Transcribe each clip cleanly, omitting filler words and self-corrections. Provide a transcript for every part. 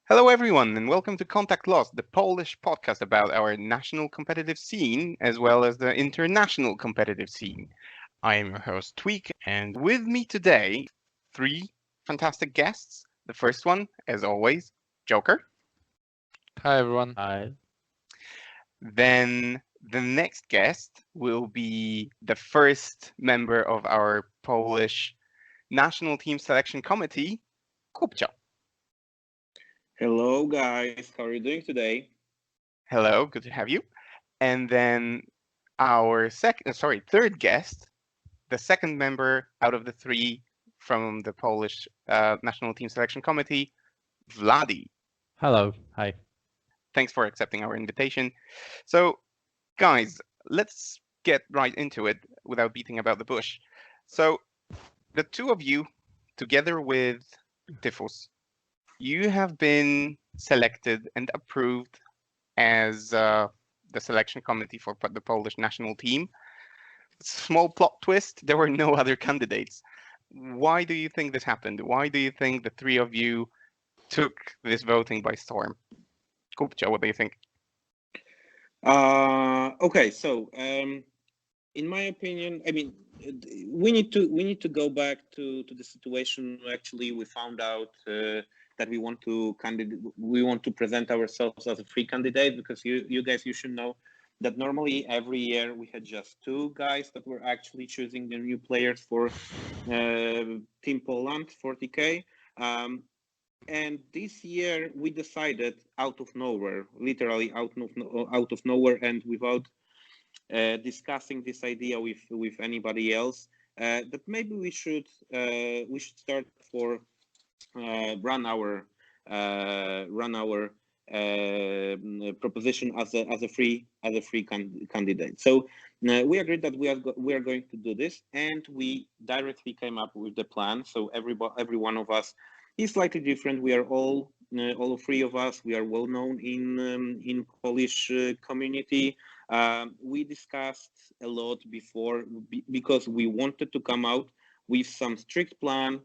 Hello, everyone, and welcome to Contact Lost, the Polish podcast about our national competitive scene as well as the international competitive scene. I am your host, Tweak, and with me today, three fantastic guests. The first one, as always, Joker. Hi everyone. Hi. Then the next guest will be the first member of our Polish national team selection committee, Kubcio. Hello, guys. How are you doing today? Hello, good to have you. And then our third guest, the second member out of the three from the Polish national team selection committee, Vladdi. Hello. Hi. Thanks for accepting our invitation. So, guys, let's get right into it without beating about the bush. So, the two of you, together with Tyfus, you have been selected and approved as the selection committee for the Polish national team. Small plot twist, there were no other candidates. Why do you think this happened? Why do you think the three of you took this voting by storm? Kubcio, what do you think? Okay, so in my opinion, I mean, we need to go back to the situation. Actually, we found out that we want to present ourselves as a free candidate, because you guys, you should know that normally every year we had just two guys that were actually choosing the new players for Team Poland 40K. And this year we decided out of nowhere, literally out of nowhere, and without discussing this idea with anybody else, that maybe we should start for run our proposition as a free candidate. So we agreed that we are going to do this, and we directly came up with the plan. So every one of us is slightly different. We are all three of us. We are well known in Polish community. We discussed a lot before because we wanted to come out with some strict plan.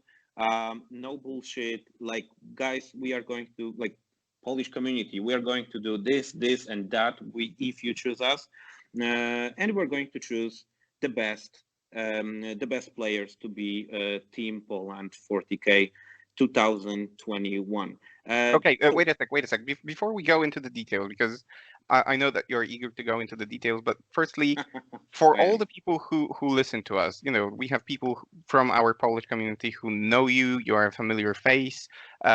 No bullshit. Like, guys, we are going to, like, Polish community, we are going to do this, and that. If you choose us, and we're going to choose the best players to be Team Poland 40K 2021. Okay, wait a sec. Before we go into the details, because I know that you're eager to go into the details, but firstly, for all the people who listen to us, we have people from our Polish community who know you. You are a familiar face.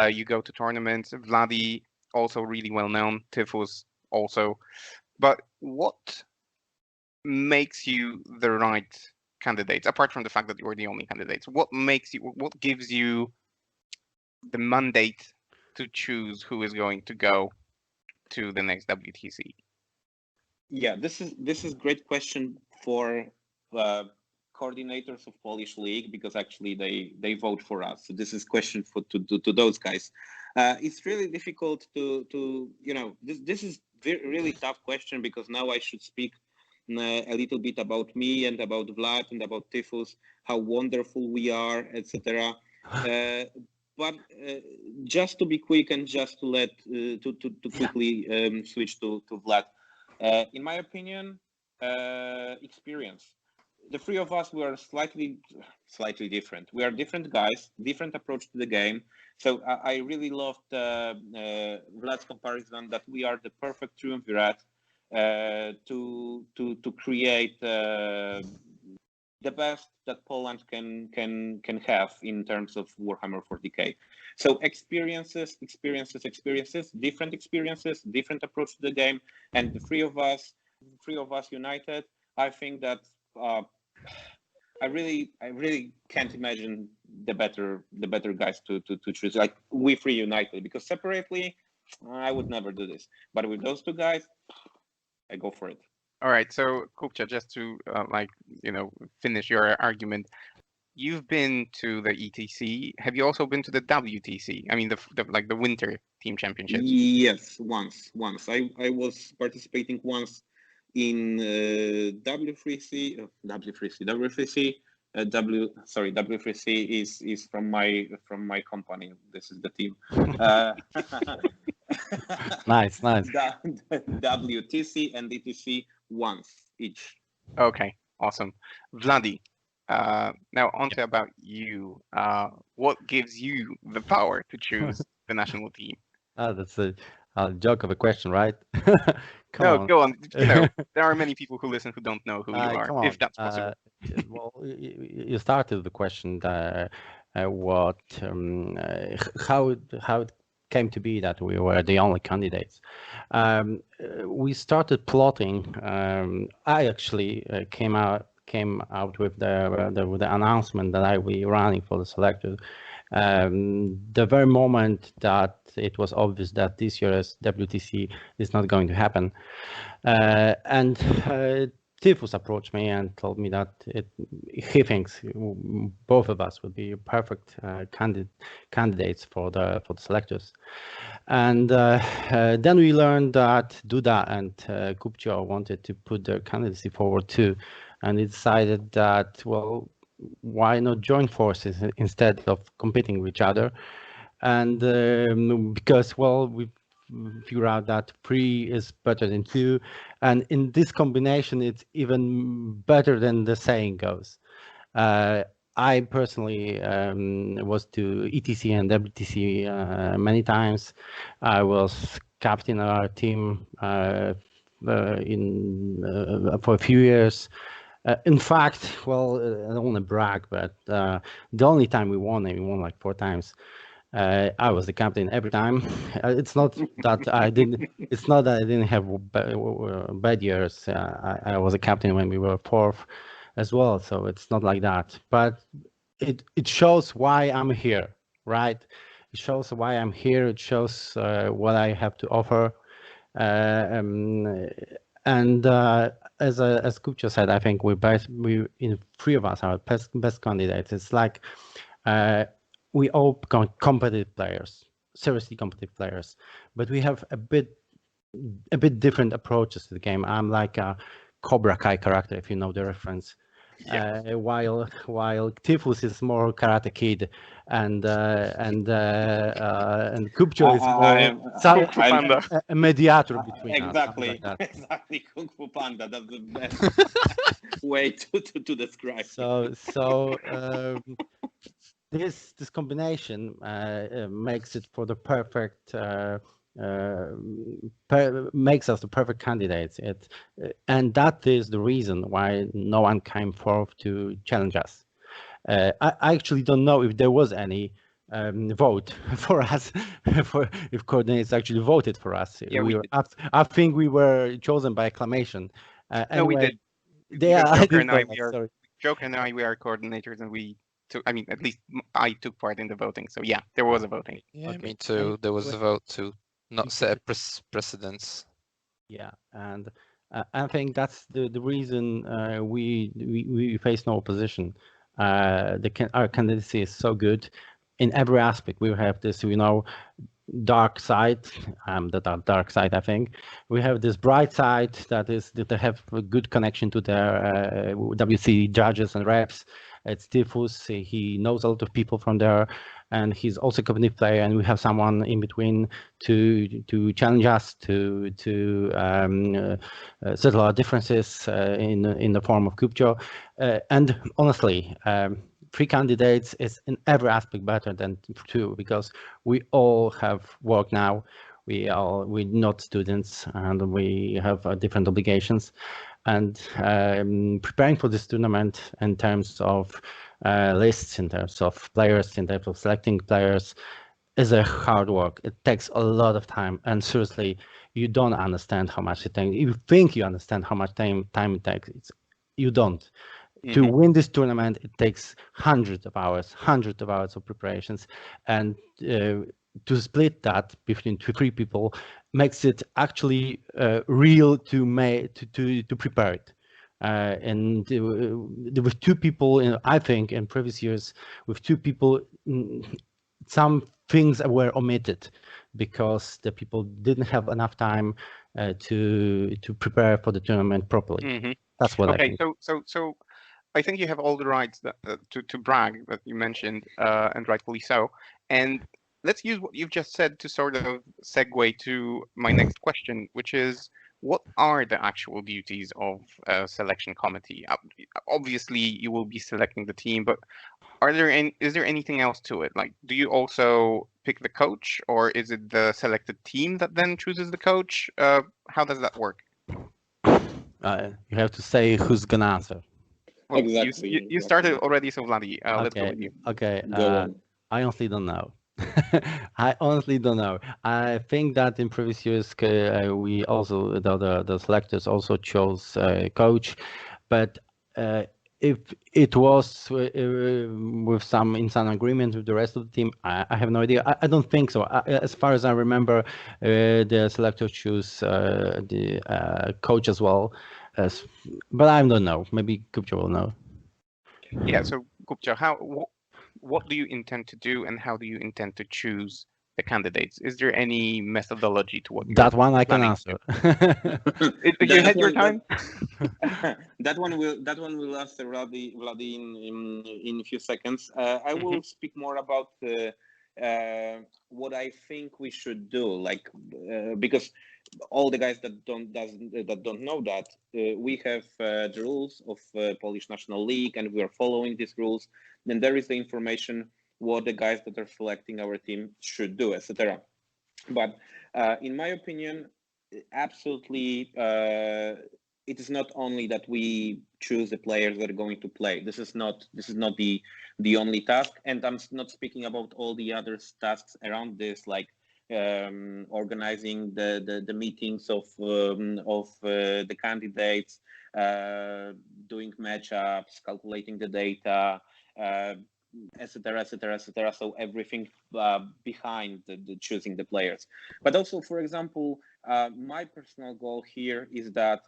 You go to tournaments. Vladdi, also really well known. Tyfus, also. But what makes you the right candidates, apart from the fact that you're the only candidates? What gives you the mandate to choose who is going to go to the next WTC? Yeah, this is great question for coordinators of Polish League, because actually they vote for us. So this is question to those guys. It's really difficult to this is really tough question, because now I should speak a little bit about me and about Vlad and about Tyfus, how wonderful we are, etc. But just to be quick and just to let to quickly switch to Vlad. In my opinion, experience. The three of us, we are slightly different. We are different guys, different approach to the game. So I really loved Vlad's comparison that we are the perfect triumvirate to create the best that Poland can have in terms of Warhammer 40K. So experiences, different experiences, different approach to the game, and the three of us united. I think that I really can't imagine the better guys to choose. Like, we three united, because separately I would never do this. But with those two guys, I go for it. All right, so Kupcha, just to finish your argument, you've been to the ETC. Have you also been to the WTC? I mean, the Winter Team Championships. Yes, once. I was participating once in WTC W3C is from my company. This is the team. Nice. WTC and DTC once each. Okay, awesome. Vladdi, now onto about you. What gives you the power to choose the national team? That's a joke of a question, right? Come No, on. go on. You know, there are many people who listen who don't know who you are, Come on. if that's possible. Well, you started the question how it came to be that we were the only candidates. We started plotting. I actually came out with the announcement that I will be running for the selectors. The very moment that it was obvious that this year's WTC is not going to happen, and Tyfus approached me and told me that he thinks both of us would be perfect candidates for the selectors. And then we learned that Duda and Kubcio wanted to put their candidacy forward too, and we decided that, well, why not join forces instead of competing with each other? And because, well, we figure out that 3 is better than 2, and in this combination it's even better than the saying goes. I personally was to ETC and WTC many times. I was captain of our team for a few years. In fact, well, I don't want to brag, but the only time we won like 4 times. I was the captain every time. It's not that I didn't. It's not that I didn't have bad years. I was a captain when we were 4th as well, so it's not like that. But it shows why I'm here, right? It shows why I'm here. It shows what I have to offer. And as Kubcio said, I think we 3 of us are best candidates. It's like we all competitive players, seriously competitive players, but we have a bit different approaches to the game. I'm like a Cobra Kai character, if you know the reference. Yes. While Tyfus is more Karate Kid, and Kubcio is more Kung Fu Panda. a mediator between exactly, us. exactly. Kung Fu Panda. That's the best way to describe. So this combination makes it for the perfect. Makes us the perfect candidates. And that is the reason why no one came forth to challenge us. I actually don't know if there was any vote for us, if coordinates actually voted for us. Yeah, we did. I think we were chosen by acclamation. No, we Anyway, did. Sorry. Joker and I, we are coordinators, and we took. I mean, at least I took part in the voting. So yeah, there was a voting. Yeah, Okay. me too. There was a vote to not set a precedence. Yeah, and I think that's the reason we face no opposition. Our candidacy is so good in every aspect. We have this, dark side, the dark side. I think we have this bright side that they have a good connection to their WC judges and reps. It's Tyfus. He knows a lot of people from there, and he's also a cognitive player. And we have someone in between to challenge us to settle our differences in the form of Kubcio. And honestly, 3 candidates is in every aspect better than 2, because we all have work now. We're not students, and we have different obligations. And preparing for this tournament in terms of lists, in terms of players, in terms of selecting players, is a hard work. It takes a lot of time, and seriously, you don't understand how much it takes. You think you understand how much time it takes. You don't. To win this tournament, it takes hundreds of hours of preparations, and to split that between 2-3 people makes it actually real to prepare it. And with 2 people, I think in previous years, with 2 people, some things were omitted because the people didn't have enough time to prepare for the tournament properly. That's what I think. So I think you have all the rights that, to brag that you mentioned, and rightfully so. And let's use what you've just said to sort of segue to my next question, which is, what are the actual duties of a selection committee? Obviously, you will be selecting the team, but is there anything else to it? Like, do you also pick the coach, or is it the selected team that then chooses the coach? How does that work? You have to say who's gonna answer. Well, Exactly. you started already, so Vladdi, let's go with you. Okay. Go on. I honestly don't know. I honestly don't know. I think that in previous years we also the selectors also chose a coach, but if it was with some in some agreement with the rest of the team, I have no idea. I don't think so. As far as I remember, the selectors choose the coach as well. But I don't know. Maybe Kubcio will know. Yeah. So, Kubcio, what do you intend to do, and how do you intend to choose the candidates? Is there any methodology to what That one I can planning answer. you had your time? That one will answer Vladdi in a few seconds. I will speak more about what I think we should do, like because all the guys that don't know that we have the rules of Polish National League, and we are following these rules. Then there is the information what the guys that are selecting our team should do, etc. But in my opinion, absolutely, it is not only that we choose the players that are going to play. This is not the only task, and I'm not speaking about all the other tasks around this, like organizing the meetings of the candidates, doing matchups, calculating the data, etc., etc., etc. So everything behind the choosing the players. But also, for example, my personal goal here is that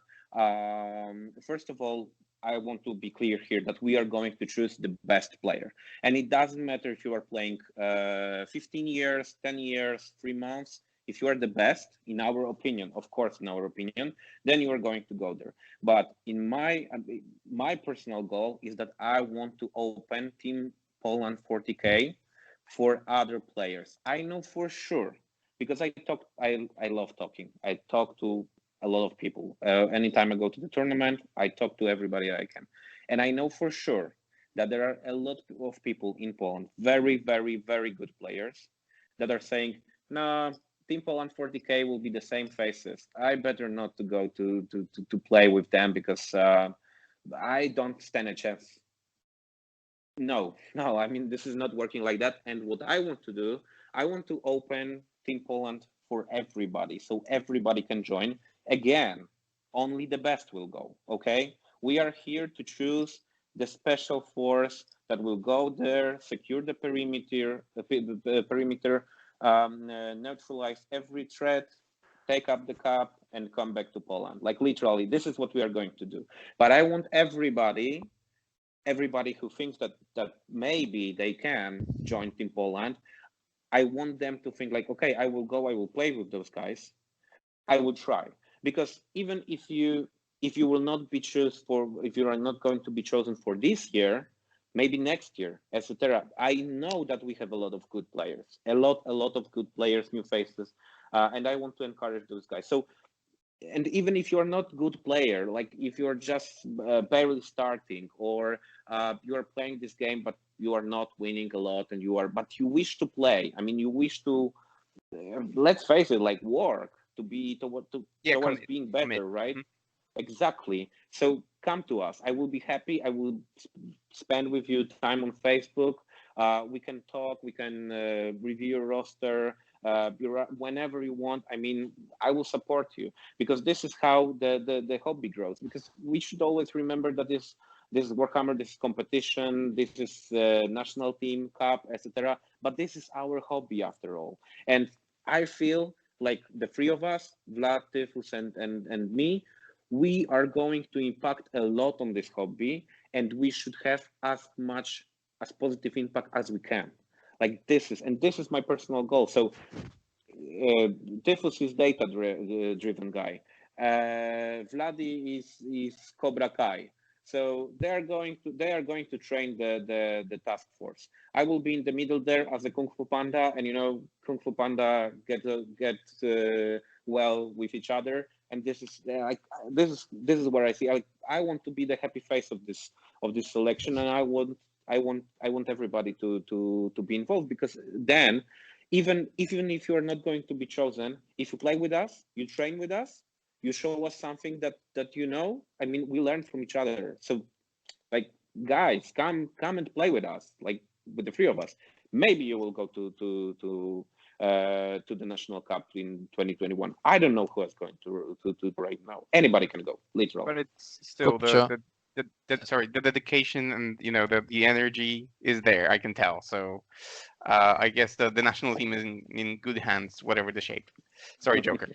first of all, I want to be clear here that we are going to choose the best player, and it doesn't matter if you are playing 15 years, 10 years, 3 months. If you are the best, in our opinion, of course, in our opinion, then you are going to go there. But in my personal goal is that I want to open Team Poland 40K for other players. I know for sure, because I love talking. I talk to a lot of people. Anytime I go to the tournament, I talk to everybody I can. And I know for sure that there are a lot of people in Poland, very, very, very good players, that are saying, no, Team Poland 40K will be the same faces. I better not to go to play with them because I don't stand a chance. No, I mean, this is not working like that. And what I want to do, I want to open Team Poland for everybody, so everybody can join. Again, only the best will go, okay? We are here to choose the special force that will go there, secure the perimeter, neutralize every threat, take up the cup, and come back to Poland. Like, literally, this is what we are going to do. But I want everybody who thinks that maybe they can join Team Poland, I want them to think like, okay, I will go, I will play with those guys. I will try, because even if you will not be if you are not going to be chosen for this year, maybe next year, etc. I know that we have a lot of good players, a lot of good players, new faces, and I want to encourage those guys. So, and even if you're not good player, like if you're just barely starting, or you are playing this game but you are not winning a lot, and but you wish to play, I mean, you wish to let's face it, like, work to be towards being better, right? Exactly. So come to us. I will be happy. I will spend with you time on Facebook. We can talk, we can review your roster whenever you want. I mean, I will support you, because this is how the hobby grows. Because we should always remember that this is Warhammer, this is competition, this is national team cup, etc. But this is our hobby after all. And I feel like the three of us, Vlad, Tyfus, and me, we are going to impact a lot on this hobby, and we should have as much as positive impact as we can. Like, this is my personal goal. So Tyfus is data driven guy. Vladdi is Cobra Kai. So they are going to train the task force. I will be in the middle there as a Kung Fu Panda, and Kung Fu Panda get well with each other. And this is where I see I want to be the happy face of this selection, and I want everybody to be involved, because then even if you are not going to be chosen, if you play with us, you train with us, you show us something that I mean, we learn from each other. So like, guys, come and play with us, like with the three of us. Maybe you will go to the National Cup in 2021. I don't know who is going to right now. Anybody can go, literally. But it's still Kubcio. the dedication and the energy is there. I can tell. So I guess the national team is in good hands, whatever the shape. Sorry, Joker.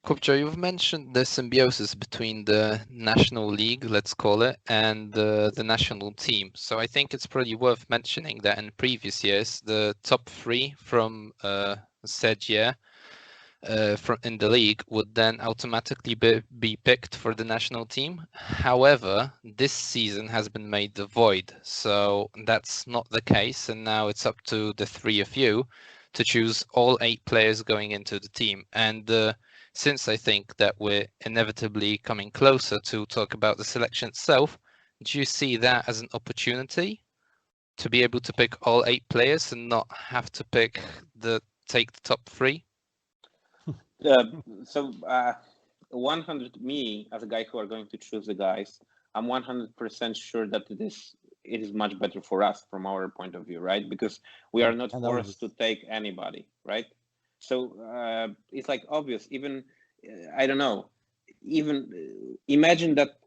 Kubcio, you've mentioned the symbiosis between the National League, let's call it, and the national team. So I think it's pretty worth mentioning that in previous years, the top three from said year in the league would then automatically be picked for the national team. However, this season has been made void, so that's not the case, and now it's up to the three of you to choose all 8 players going into the team. And since I think that we're inevitably coming closer to talk about the selection itself, do you see that as an opportunity to be able to pick all 8 players and not have to take the top 3? So 100, me as a guy who are going to choose the guys, I'm 100% sure that it is much better for us from our point of view, right? Because we are not forced to take anybody, right? So it's like obvious. Even I don't know. Even imagine that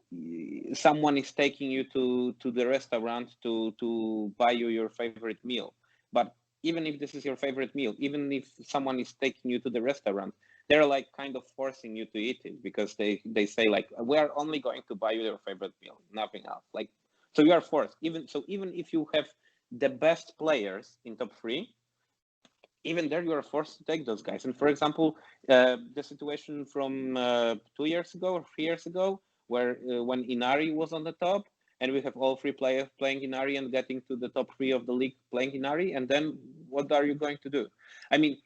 someone is taking you to the restaurant to buy you your favorite meal. But even if this is your favorite meal, even if someone is taking you to the restaurant, they're like kind of forcing you to eat it, because they say like, we are only going to buy you your favorite meal, nothing else. Like, so you are forced. Even if you have the best players in top 3, even there you are forced to take those guys. And for example, the situation from 2 years ago or 3 years ago, where when Inari was on the top, and we have all 3 players playing Inari and getting to the top 3 of the league playing Inari, and then what are you going to do? I mean,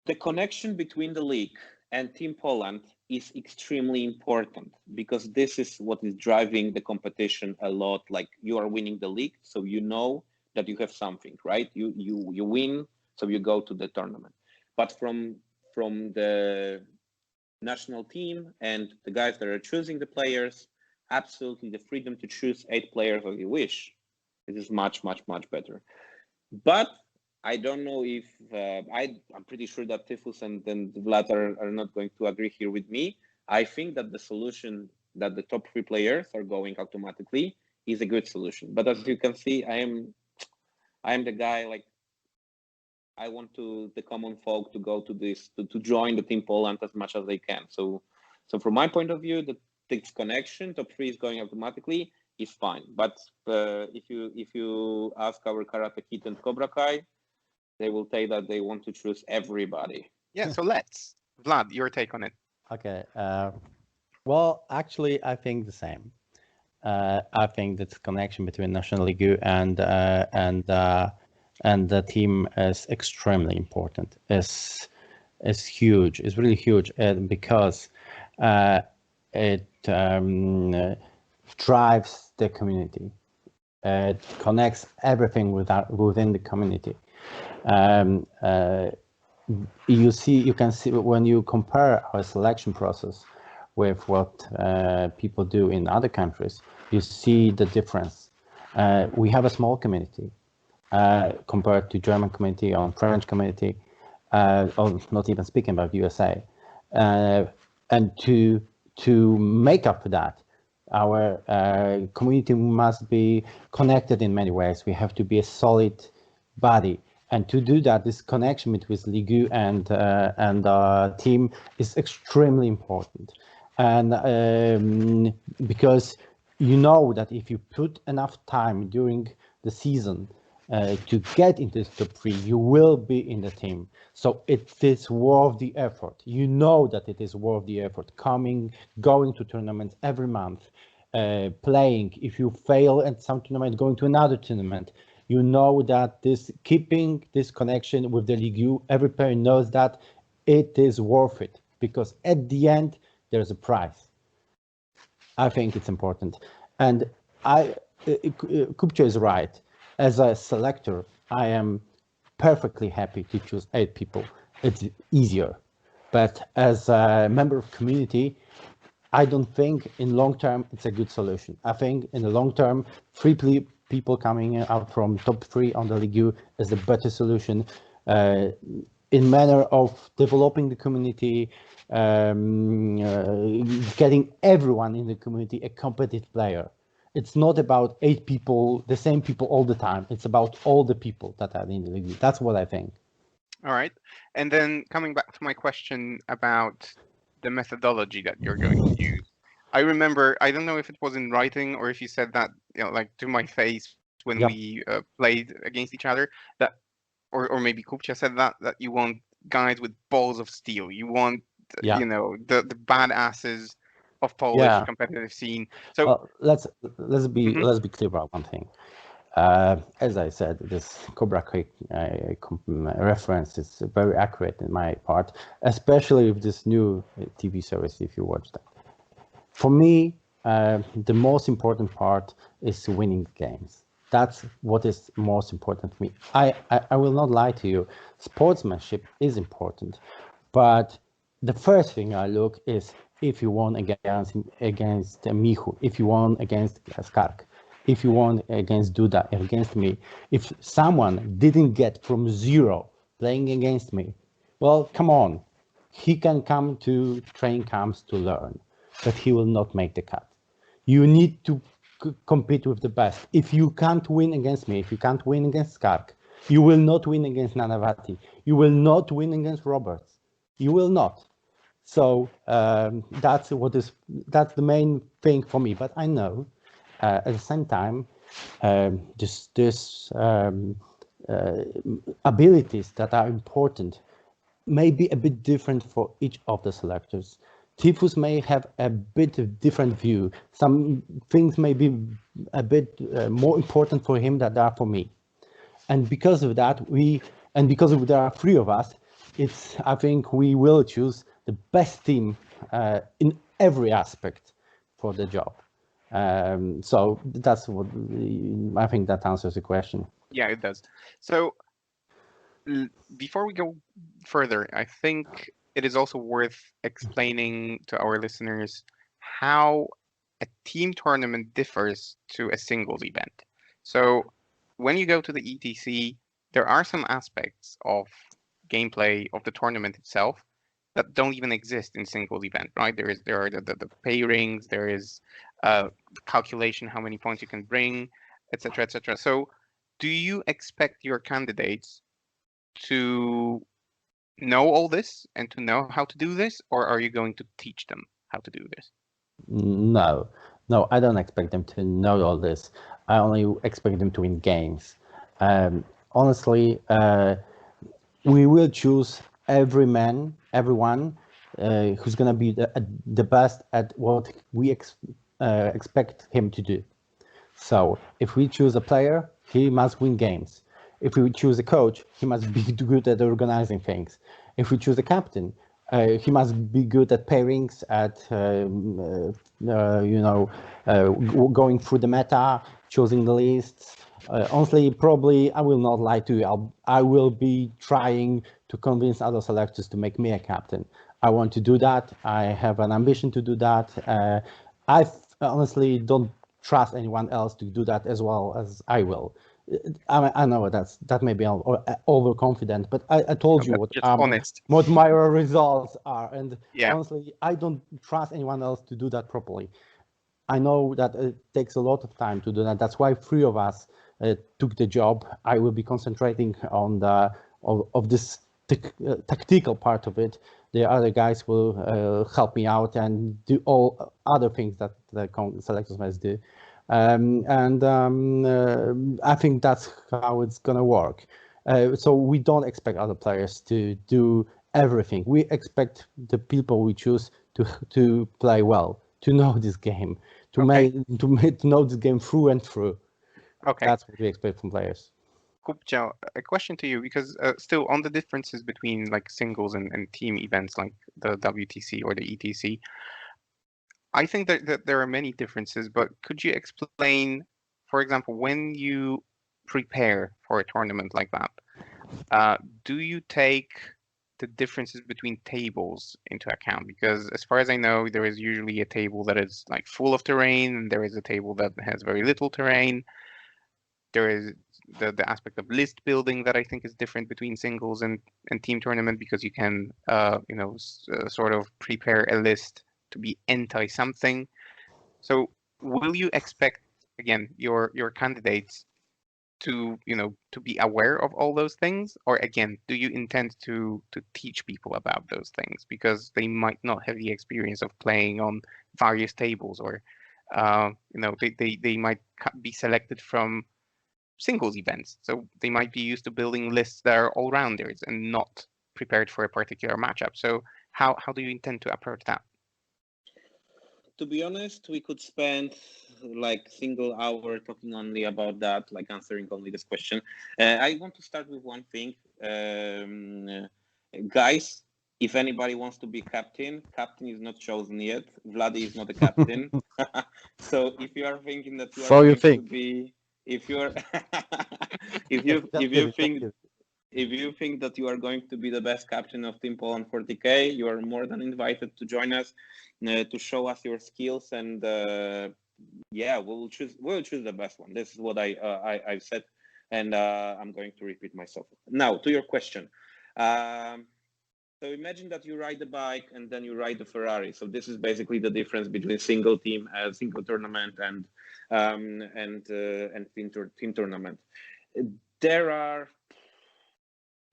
the connection between the league and Team Poland is extremely important, because this is what is driving the competition a lot. Like, you are winning the league, so you know that you have something, right? You win, so you go to the tournament. But from the national team and the guys that are choosing the players, absolutely the freedom to choose 8 players as you wish. This is much, much, much better. But I don't know if I'm pretty sure that Tyfus and Vlad are not going to agree here with me. I think that the solution that the top 3 players are going automatically is a good solution. But as you can see, I am the guy, like, I want the common folk to go to this, to join the Team Poland as much as they can. So from my point of view, this connection, top 3 is going automatically, is fine. But if you ask our Karate Kid and Cobra Kai, they will say that they want to choose everybody. Yeah, so let's. Vlad, your take on it. Okay. Well, actually, I think the same. I think that the connection between National League and the team is extremely important. It's huge. It's really huge, because it drives the community. It connects everything within the community. You can see when you compare our selection process with what people do in other countries, you see the difference. We have a small community compared to German community or French community, or not even speaking about USA. And to make up for that, our community must be connected in many ways. We have to be a solid body. And to do that, this connection between Ligu and team is extremely important. And because you know that if you put enough time during the season to get into the top 3, you will be in the team. So it is worth the effort. You know that it is worth the effort. Going to tournaments every month, playing, if you fail at some tournament, going to another tournament, you know that keeping this connection with the League, every player knows that it is worth it, because at the end there's a prize. I think it's important, and Kubcio is right. As a selector, I am perfectly happy to choose 8 people. It's easier, but as a member of community, I don't think in long term it's a good solution. I think in the long term, 3 people coming out from top 3 on the League is a better solution in manner of developing the community, getting everyone in the community a competitive player. It's not about 8 people, the same people all the time. It's about all the people that are in the League. That's what I think. All right. And then coming back to my question about the methodology that you're going to use. I remember, I don't know if it was in writing or if you said that, like to my face when we played against each other, that, or maybe Kubcio said that you want guys with balls of steel. You want, the badasses of Polish competitive scene. So let's be clear about one thing. As I said, this Cobra Kai reference is very accurate in my part, especially with this new TV series, if you watch that. For me, the most important part is winning games. That's what is most important for me. I will not lie to you. Sportsmanship is important, but the first thing I look is if you won against Michu, if you won against Skark, if you won against Duda, against me. If someone didn't get from 0 playing against me, well, come on. He can come to training camps to learn, but he will not make the cut. You need to compete with the best. If you can't win against me, if you can't win against Skark, you will not win against Nanavati. You will not win against Roberts. You will not. So that's the main thing for me. But I know at the same time, abilities that are important may be a bit different for each of the selectors. Tyfus may have a bit of different view. Some things may be a bit more important for him than they are for me. And because of that, because there are 3 of us, I think we will choose the best team in every aspect for the job. So that's what I think that answers the question. Yeah, it does. So before we go further, I think it is also worth explaining to our listeners how a team tournament differs to a singles event. So when you go to the ETC, there are some aspects of gameplay of the tournament itself that don't even exist in singles event, right? There are the pay rings, there is calculation how many points you can bring, etc., etc. So do you expect your candidates to know all this and to know how to do this, or are you going to teach them how to do this? No, I don't expect them to know all this. I only expect them to win games. Honestly, we will choose everyone who's going to be the best at what we expect him to do. So if we choose a player, he must win games. If we choose a coach, he must be good at organizing things. If we choose a captain, he must be good at pairings, at going through the meta, choosing the lists. Honestly, probably I will not lie to you. I will be trying to convince other selectors to make me a captain. I want to do that. I have an ambition to do that. I honestly don't trust anyone else to do that as well as I will. I know that may be overconfident, but I told you what my results are, and honestly, I don't trust anyone else to do that properly. I know that it takes a lot of time to do that. That's why 3 of us took the job. I will be concentrating on this tactical part of it. The other guys will help me out and do all other things that the selectors must do. I think that's how it's going to work. So we don't expect other players to do everything. We expect the people we choose to play well, to know this game, to know this game through and through. Okay. That's what we expect from players. Kubcio, a question to you, because still on the differences between like singles and team events like the WTC or the ETC, I think that there are many differences, but could you explain, for example, when you prepare for a tournament like that, do you take the differences between tables into account? Because as far as I know, there is usually a table that is like full of terrain, and there is a table that has very little terrain. There is the aspect of list building that I think is different between singles and team tournament, because you can sort of prepare a list to be anti something. So will you expect, again, your candidates to to be aware of all those things, or again, do you intend to teach people about those things because they might not have the experience of playing on various tables, or they might be selected from singles events, so they might be used to building lists that are all-rounders and not prepared for a particular matchup. So how do you intend to approach that? To be honest, we could spend like single hour talking only about that, like answering only this question. I want to start with one thing. Guys, if anybody wants to be captain is not chosen yet. Vladdi is not a captain. So if you are thinking that you are going to be, if you're if you think that you are going to be the best captain of Team Poland 40K, you are more than invited to join us to show us your skills, and yeah, we'll choose the best one. This is what I've said, and I'm going to repeat myself. Now to your question. So imagine that you ride a bike and then you ride a Ferrari. So this is basically the difference between single team, single tournament, and team tournament. There are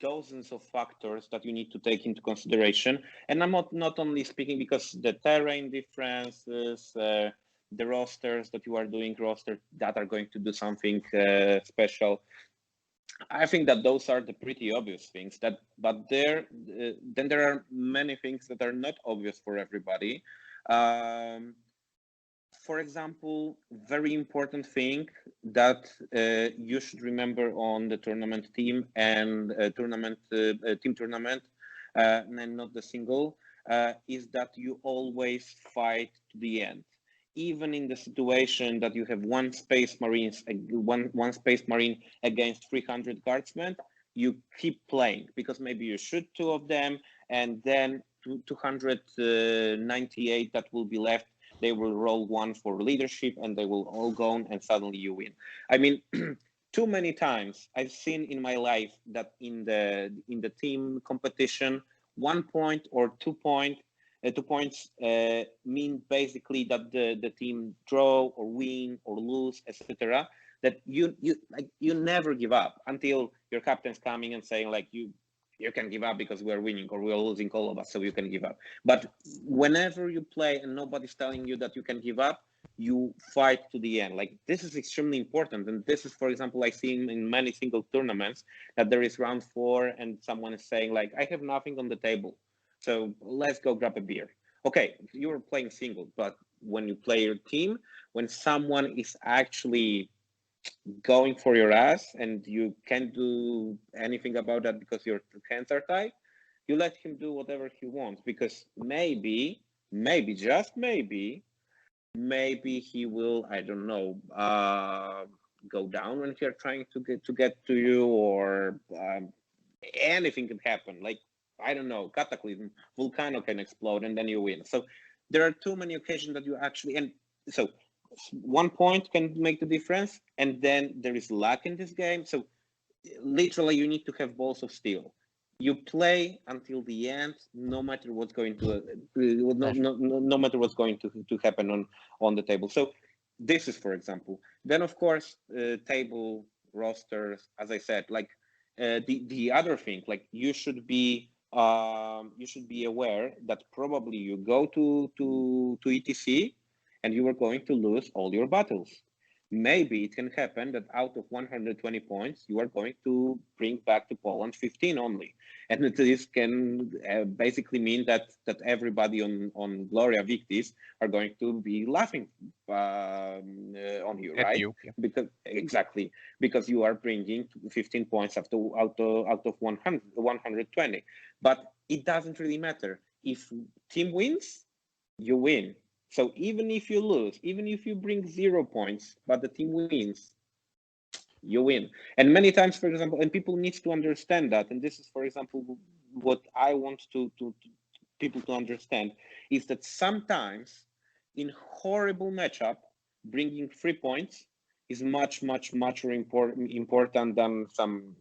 dozens of factors that you need to take into consideration, and I'm not only speaking because the terrain differences, the rosters that you are doing, that are going to do something special. I think that those are the pretty obvious things. But then there are many things that are not obvious for everybody. For example, very important thing that you should remember on the tournament team and team tournament, and not the single, is that you always fight to the end. Even in the situation that you have one space marine against 300 guardsmen, you keep playing, because maybe you shoot 2 of them, and then 298 that will be left, they will roll 1 for leadership, and they will all go, and suddenly you win. I mean, too many times I've seen in my life that in the team competition, 1 point or 2 points mean basically that the team draw or win or lose, etc. That you never give up until your captain's coming and saying like you can give up because we are winning or we are losing all of us, so you can give up. But whenever you play and nobody's telling you that you can give up, you fight to the end. Like, this is extremely important, and this is, for example, I see in many single tournaments that there is round 4 and someone is saying like, I have nothing on the table, so let's go grab a beer. Okay, you're playing single, but when you play your team, when someone is actually going for your ass and you can't do anything about that because your hands are tied, you let him do whatever he wants, because maybe just maybe he will, I don't know, go down when you're trying to get to you, or anything can happen. Like, I don't know, cataclysm, volcano can explode, and then you win. So there are too many occasions that you actually, and so 1 point can make the difference, and then there is luck in this game. So literally you need to have balls of steel. You play until the end, no matter what's going to no matter what's going to happen on the table. So this is, for example. Then of course, table rosters, as I said, like the other thing, like you should be aware that probably you go to ETC and you are going to lose all your battles. maybe it can happen that out of 120 points, you are going to bring back to Poland 15 only. And this can basically mean that everybody on Gloria Victis are going to be laughing on you, At right? you, yeah. Because you are bringing 15 points out of 120. But it doesn't really matter. If team wins, you win. So even if you lose, even if you bring 0 points, but the team wins, you win. And many times, for example, and people need to understand that, and this is, for example, what I want to people to understand, is that sometimes in horrible matchup, bringing 3 points is much more important than some,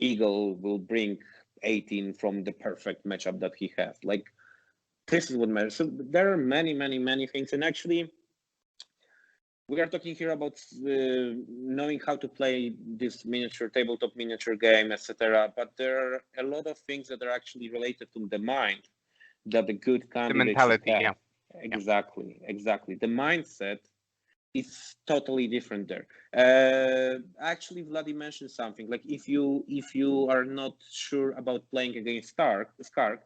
eagle will bring 18 from the perfect matchup that he has. Like, this is what matters. So there are many things, and actually we are talking here about knowing how to play this tabletop miniature game, etc. But there are a lot of things that are actually related to the mind that the good candidate mentality, should yeah. have. Exactly. The mindset is totally different there. Actually, Vladdi mentioned something like if you are not sure about playing against Skark,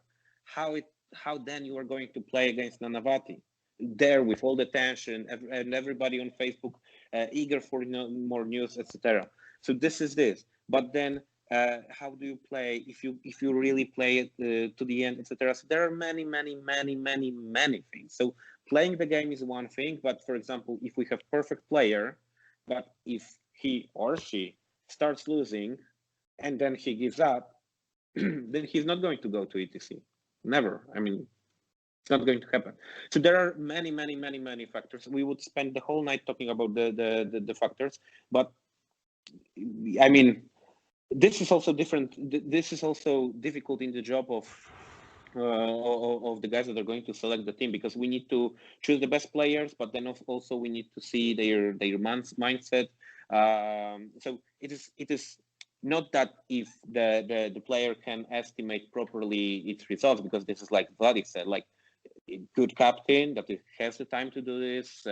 how then you are going to play against Nanavati? There with all the tension and everybody on Facebook eager for more news, etc. So this is this. But then how do you play if you really play it to the end, etc. So there are many things. So playing the game is one thing, but for example, if we have perfect player, but if he or she starts losing and then he gives up, then he's not going to go to ETC. Never. I mean, it's not going to happen. So there are many factors. We would spend the whole night talking about the factors, but I mean, this is also different. This is also difficult in the job of the guys that are going to select the team, because we need to choose the best players, but then also we need to see their mindset. So it is not that if the player can estimate properly its results, because this is like Vladdi said, like a good captain that has the time to do this,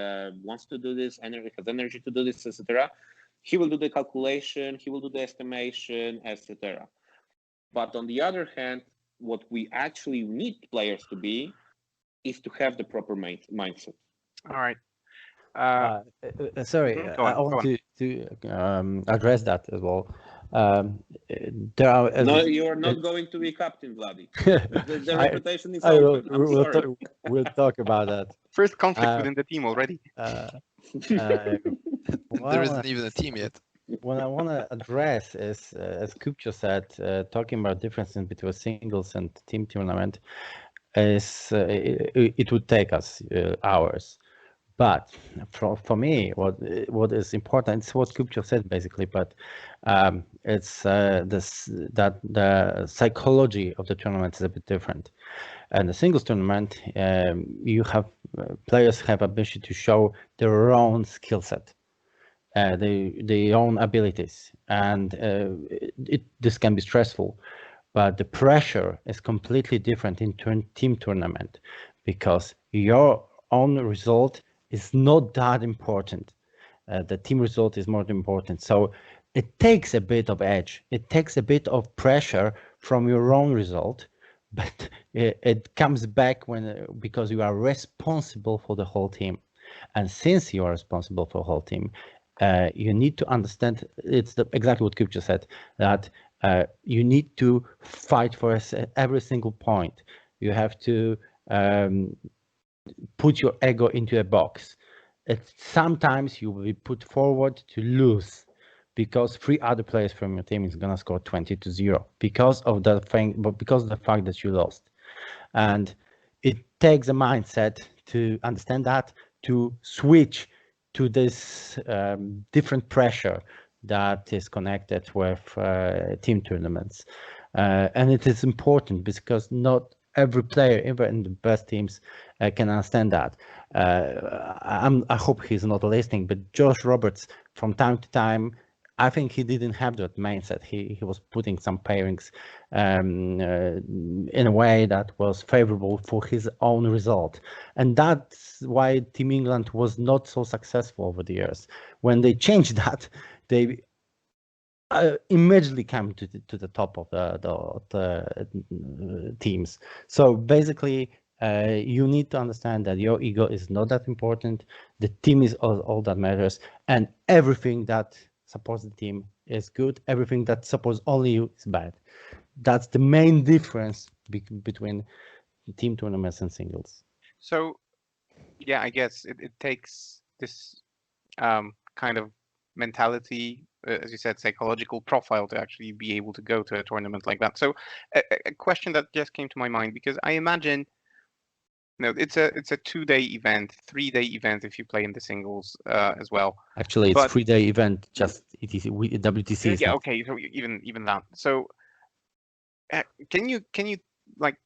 wants to do this, has energy to do this, etc. He will do the calculation, he will do the estimation, etc. But on the other hand, what we actually need players to be is to have the proper mindset. All right. Sorry, Go on, I want to address that as well. There are. No, you are not going to be captain, Vladdi. The reputation is open. We'll talk about that. First conflict within the team already. There isn't even a team yet. What I want to address is, as Kubcio said, talking about differences between singles and team tournament, is it would take us hours. But for me, what is important, it's what Kubcio said basically, but it's that the psychology of the tournament is a bit different. And the singles tournament, you have players have ability to show their own skill set, their own abilities, and this can be stressful. But the pressure is completely different in team tournament, because your own result is not that important. The team result is more important. So it takes a bit of edge. It takes a bit of pressure from your own result, but it comes back because you are responsible for the whole team. And since you are responsible for the whole team, you need to understand, it's exactly what Kubcio said, that you need to fight for every single point. You have to put your ego into a box. Sometimes you will be put forward to lose because 3 other players from your team is gonna score 20-0 because of the fact that you lost. And it takes a mindset to understand that, to switch to this different pressure that is connected with team tournaments. And it is important because not every player, even in the best teams, can understand that. I hope he's not listening, but Josh Roberts, from time to time, I think he didn't have that mindset. He was putting some pairings in a way that was favorable for his own result. And that's why Team England was not so successful over the years. When they changed that, they immediately came to the top of the teams. So basically, you need to understand that your ego is not that important. The team is all that matters, and everything that supports the team is good. Everything that supports only you is bad. That's the main difference between team tournaments and singles. So, yeah, I guess it takes this kind of mentality, as you said, psychological profile to actually be able to go to a tournament like that. So, a question that just came to my mind, because I imagine, no, it's a 2-day event, 3-day event if you play in the singles as well. Actually, it's But 3-day event. Just WTC is yeah, not. okay, so even that. So, can you like,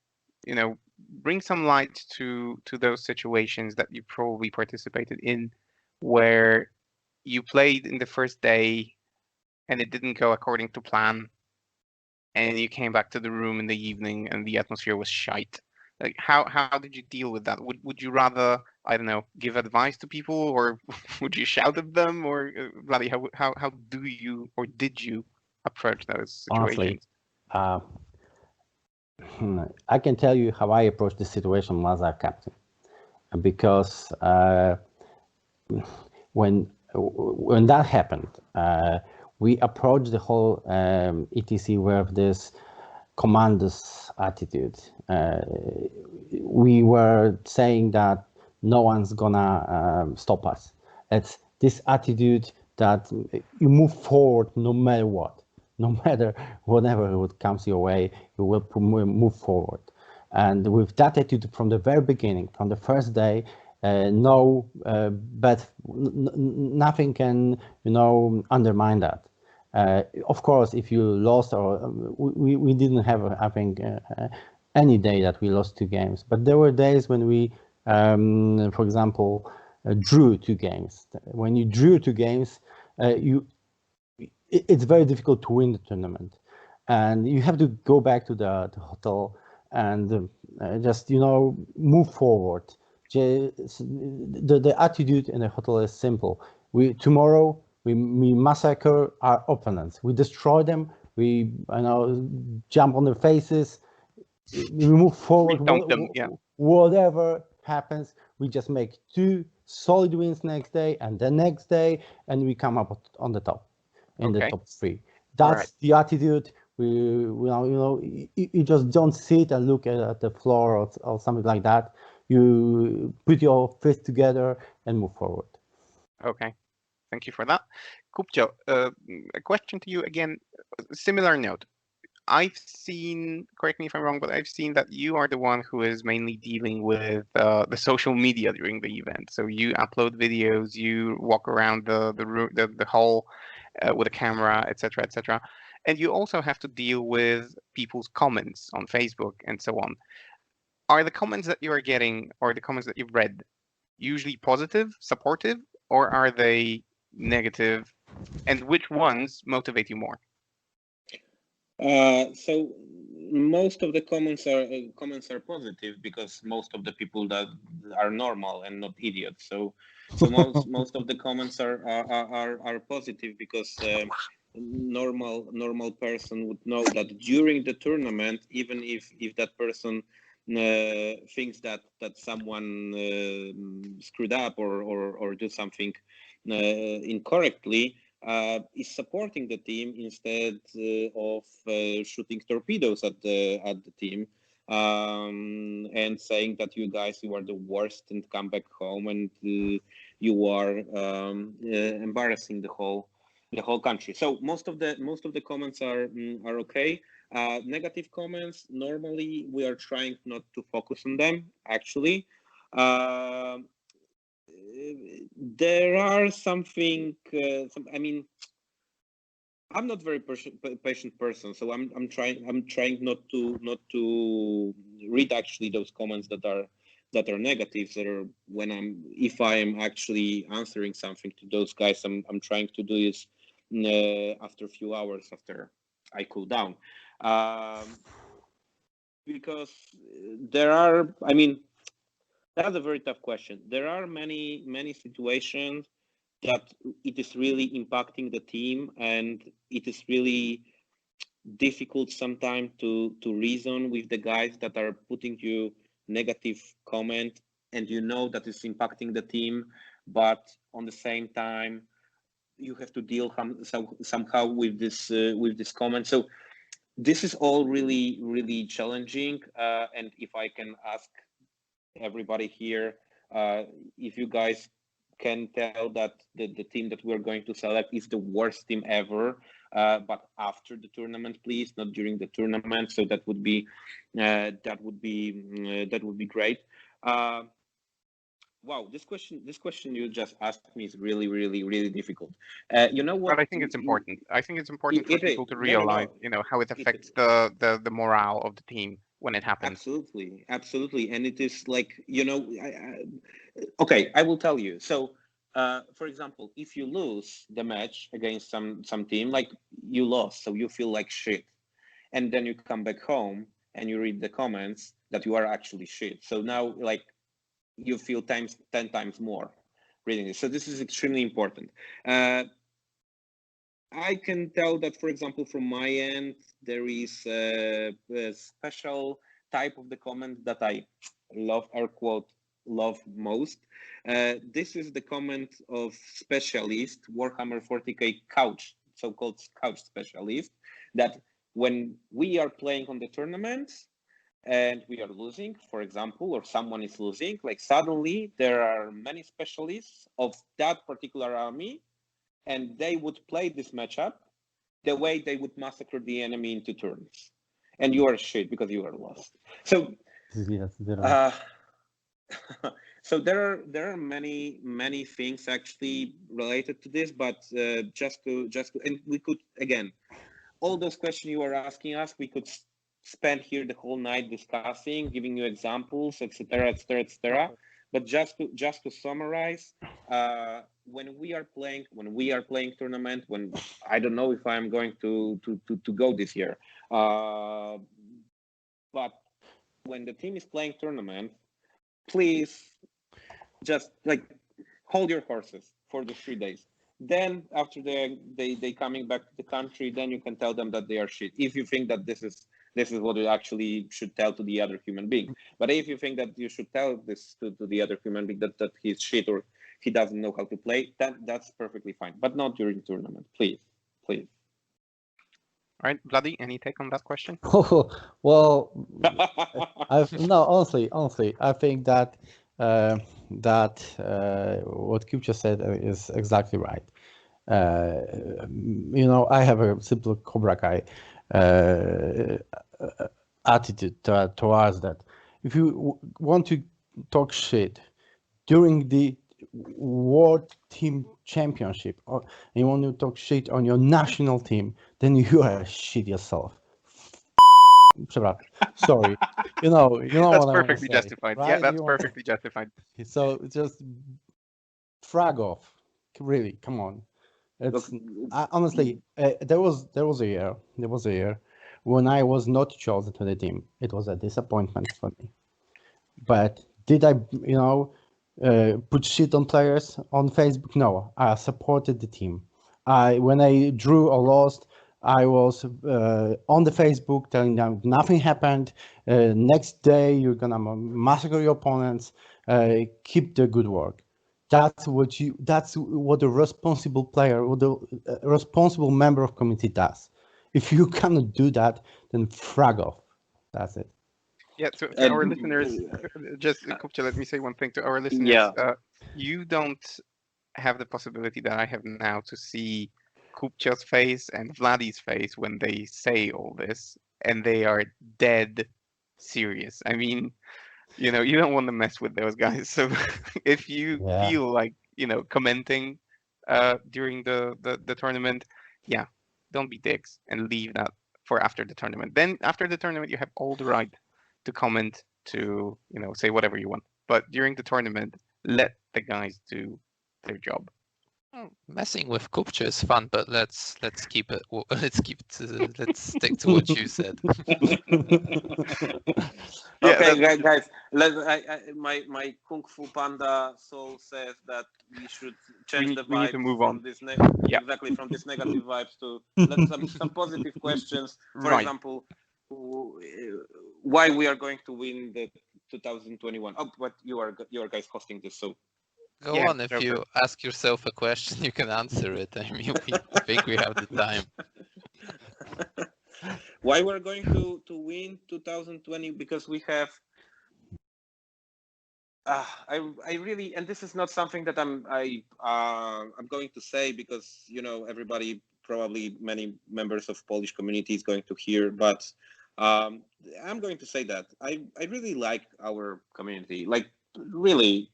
bring some light to those situations that you probably participated in, where you played in the first day and it didn't go according to plan, and you came back to the room in the evening and the atmosphere was shite? Like, how did you deal with that? Would you rather, I don't know, give advice to people, or would you shout at them, or Vladdi, how do you, or did you approach those Honestly, situations? I can tell you how I approached the situation as a captain, because when that happened, we approached the whole ETC with this commander's attitude. We were saying that no one's gonna stop us. It's this attitude that you move forward no matter what, no matter whatever comes your way, you will move forward. And with that attitude from the very beginning, from the first day, nothing can undermine that. Of course, if you lost, or we didn't have, I think, any day that we lost 2 games, but there were days when we, for example, drew 2 games. When you drew 2 games, it's very difficult to win the tournament, and you have to go back to the hotel and just move forward. The attitude in the hotel is simple. Tomorrow we massacre our opponents. We destroy them. We jump on their faces. We move forward. Them, yeah. Whatever happens, we just make 2 solid wins next day and the next day, and we come up on the top, in the top 3. That's the attitude. You just don't sit and look at the floor or something like that. You put your fists together and move forward. Okay, thank you for that. Kubcio, a question to you again, similar note. I've seen, correct me if I'm wrong, but I've seen that you are the one who is mainly dealing with the social media during the event. So you upload videos, you walk around the hall with a camera, etc., etc. And you also have to deal with people's comments on Facebook and so on. Are the comments that you are getting, or the comments that you've read, usually positive, supportive, or are they negative? And which ones motivate you more? So most of the comments are positive, because most of the people that are normal and not idiots. So most of the comments are positive, because normal person would know that during the tournament, even if that person thinks that someone screwed up or do something incorrectly, is supporting the team instead of shooting torpedoes at the team, and saying that you are the worst and come back home, and you are embarrassing the whole country. So most of the comments are okay. Negative comments, normally we are trying not to focus on them, actually. There are something. I mean, I'm not very patient person, so I'm trying not to read actually those comments that are negatives. That are if I am actually answering something to those guys, I'm trying to do after a few hours after I cool down. Because there are, I mean, that's a very tough question. There are many situations that it is really impacting the team, and it is really difficult sometimes to reason with the guys that are putting you negative comment, and you know that it's impacting the team, but on the same time you have to deal somehow with this comment. So this is all really challenging, and if I can ask everybody here, if you guys can tell that the team that we're going to select is the worst team ever, but after the tournament, please, not during the tournament. So that would be great. Wow, this question you just asked me is really difficult. You know what? But I think it's important. I think it's important for people to No, realize, how it affects the morale of the team when it happens. Absolutely, and it is like, okay, I will tell you. So, for example, if you lose the match against some team, like you lost, so you feel like shit, and then you come back home and you read the comments that you are actually shit. So now, like, you feel 10 times more reading it. So this is extremely important. I can tell that, for example, from my end, there is a special type of the comment that I love, air quote, love most. This is the comment of specialist, Warhammer 40k couch, so-called couch specialist, that when we are playing on the tournaments and we are losing, for example, or someone is losing, like suddenly there are many specialists of that particular army, and they would play this matchup the way they would massacre the enemy into turns, and you are shit because you are lost. So so there are many things actually related to this, but just to and we could, again, all those questions you are asking us, we could spend here the whole night discussing, giving you examples, etc. But just to summarize, when we are playing tournament, when I don't know if I'm going to go this year, but when the team is playing tournament, please just like hold your horses for the 3 days. Then after they coming back to the country, then you can tell them that they are shit. If you think that this is what you actually should tell to the other human being. But if you think that you should tell this to the other human being that he's shit or he doesn't know how to play, that's perfectly fine. But not during tournament, please. All right, Vladdi, any take on that question? Well, honestly, I think that what Kubcio said is exactly right. I have a simple Cobra Kai attitude towards that. If you want to talk shit during the World Team Championship, or you want to talk shit on your national team, then you are a shit yourself. Sorry, you know That's what perfectly I say, justified. right? Yeah, that's perfectly justified. So just frag off. Really, come on. It's honestly, there was a year when I was not chosen to the team. It was a disappointment for me. But did I, put shit on players on Facebook? No, I supported the team. When I drew or lost, I was on the Facebook telling them nothing happened. Next day, you're gonna massacre your opponents. Keep the good work. That's what a responsible player or the responsible member of community does. If you cannot do that, then frag off. That's it. Yeah, to our listeners, just Kubcio, let me say one thing to our listeners. Yeah. You don't have the possibility that I have now to see Kubcio's face and Vladdi's face when they say all this, and they are dead serious. I mean, you don't want to mess with those guys. So if you feel like, commenting during the tournament, yeah, don't be dicks and leave that for after the tournament. Then after the tournament, you have all the right to comment, to, say whatever you want. But during the tournament, let the guys do their job. Messing with Kubcio is fun, but let's keep it. Let's stick to what you said. Yeah, Okay, guys. My Kung Fu Panda soul says that we should change the we need to vibes move from on. this Yeah. exactly from this negative vibes to let's some positive questions. For Right. example, why we are going to win the 2021? Oh, but you are guys hosting this, so Go Yeah, on. If so- you ask yourself a question, you can answer it. I mean, we think we have the time. why we're going to win 2020? Because we have I really, and this is not something that I'm going to say because everybody, probably many members of Polish community is going to hear, but I'm going to say that I really like our community. Like really,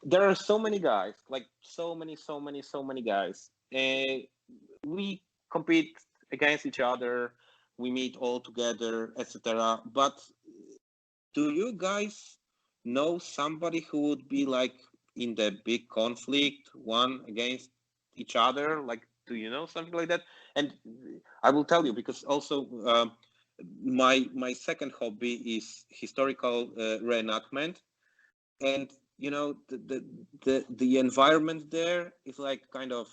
there are so many guys, like so many guys, and we compete against each other. We meet all together, etc. But do you guys know somebody who would be like in the big conflict, one against each other? Like, do you know something like that? And I will tell you because also my second hobby is historical reenactment, and the environment there is like kind of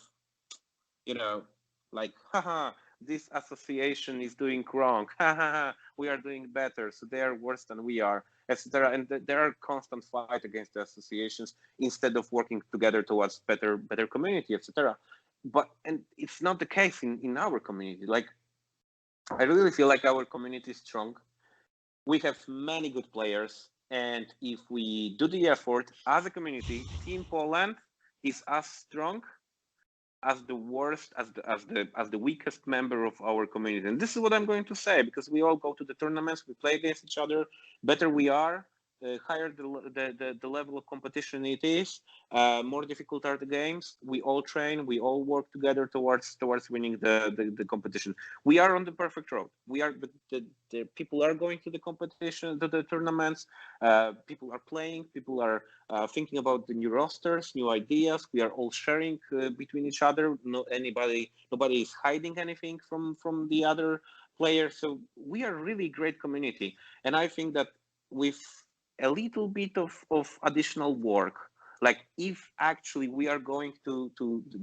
like haha, this association is doing wrong, haha, we are doing better, so they are worse than we are, etc. And there are constant fight against the associations instead of working together towards better community, etc. But and it's not the case in our community. Like I really feel like our community is strong. We have many good players, and if we do the effort as a community, Team Poland is as strong as the worst, as the weakest member of our community. And this is what I'm going to say, because we all go to the tournaments, we play against each other. Better we are, higher the level of competition it is, more difficult are the games. We all train, we all work together towards winning the competition. We are on the perfect road. We are the people are going to the competition, to the tournaments. People are playing. People are thinking about the new rosters, new ideas. We are all sharing between each other. Nobody is hiding anything from the other players. So we are really great community, and I think that with a little bit of additional work, like if actually we are going to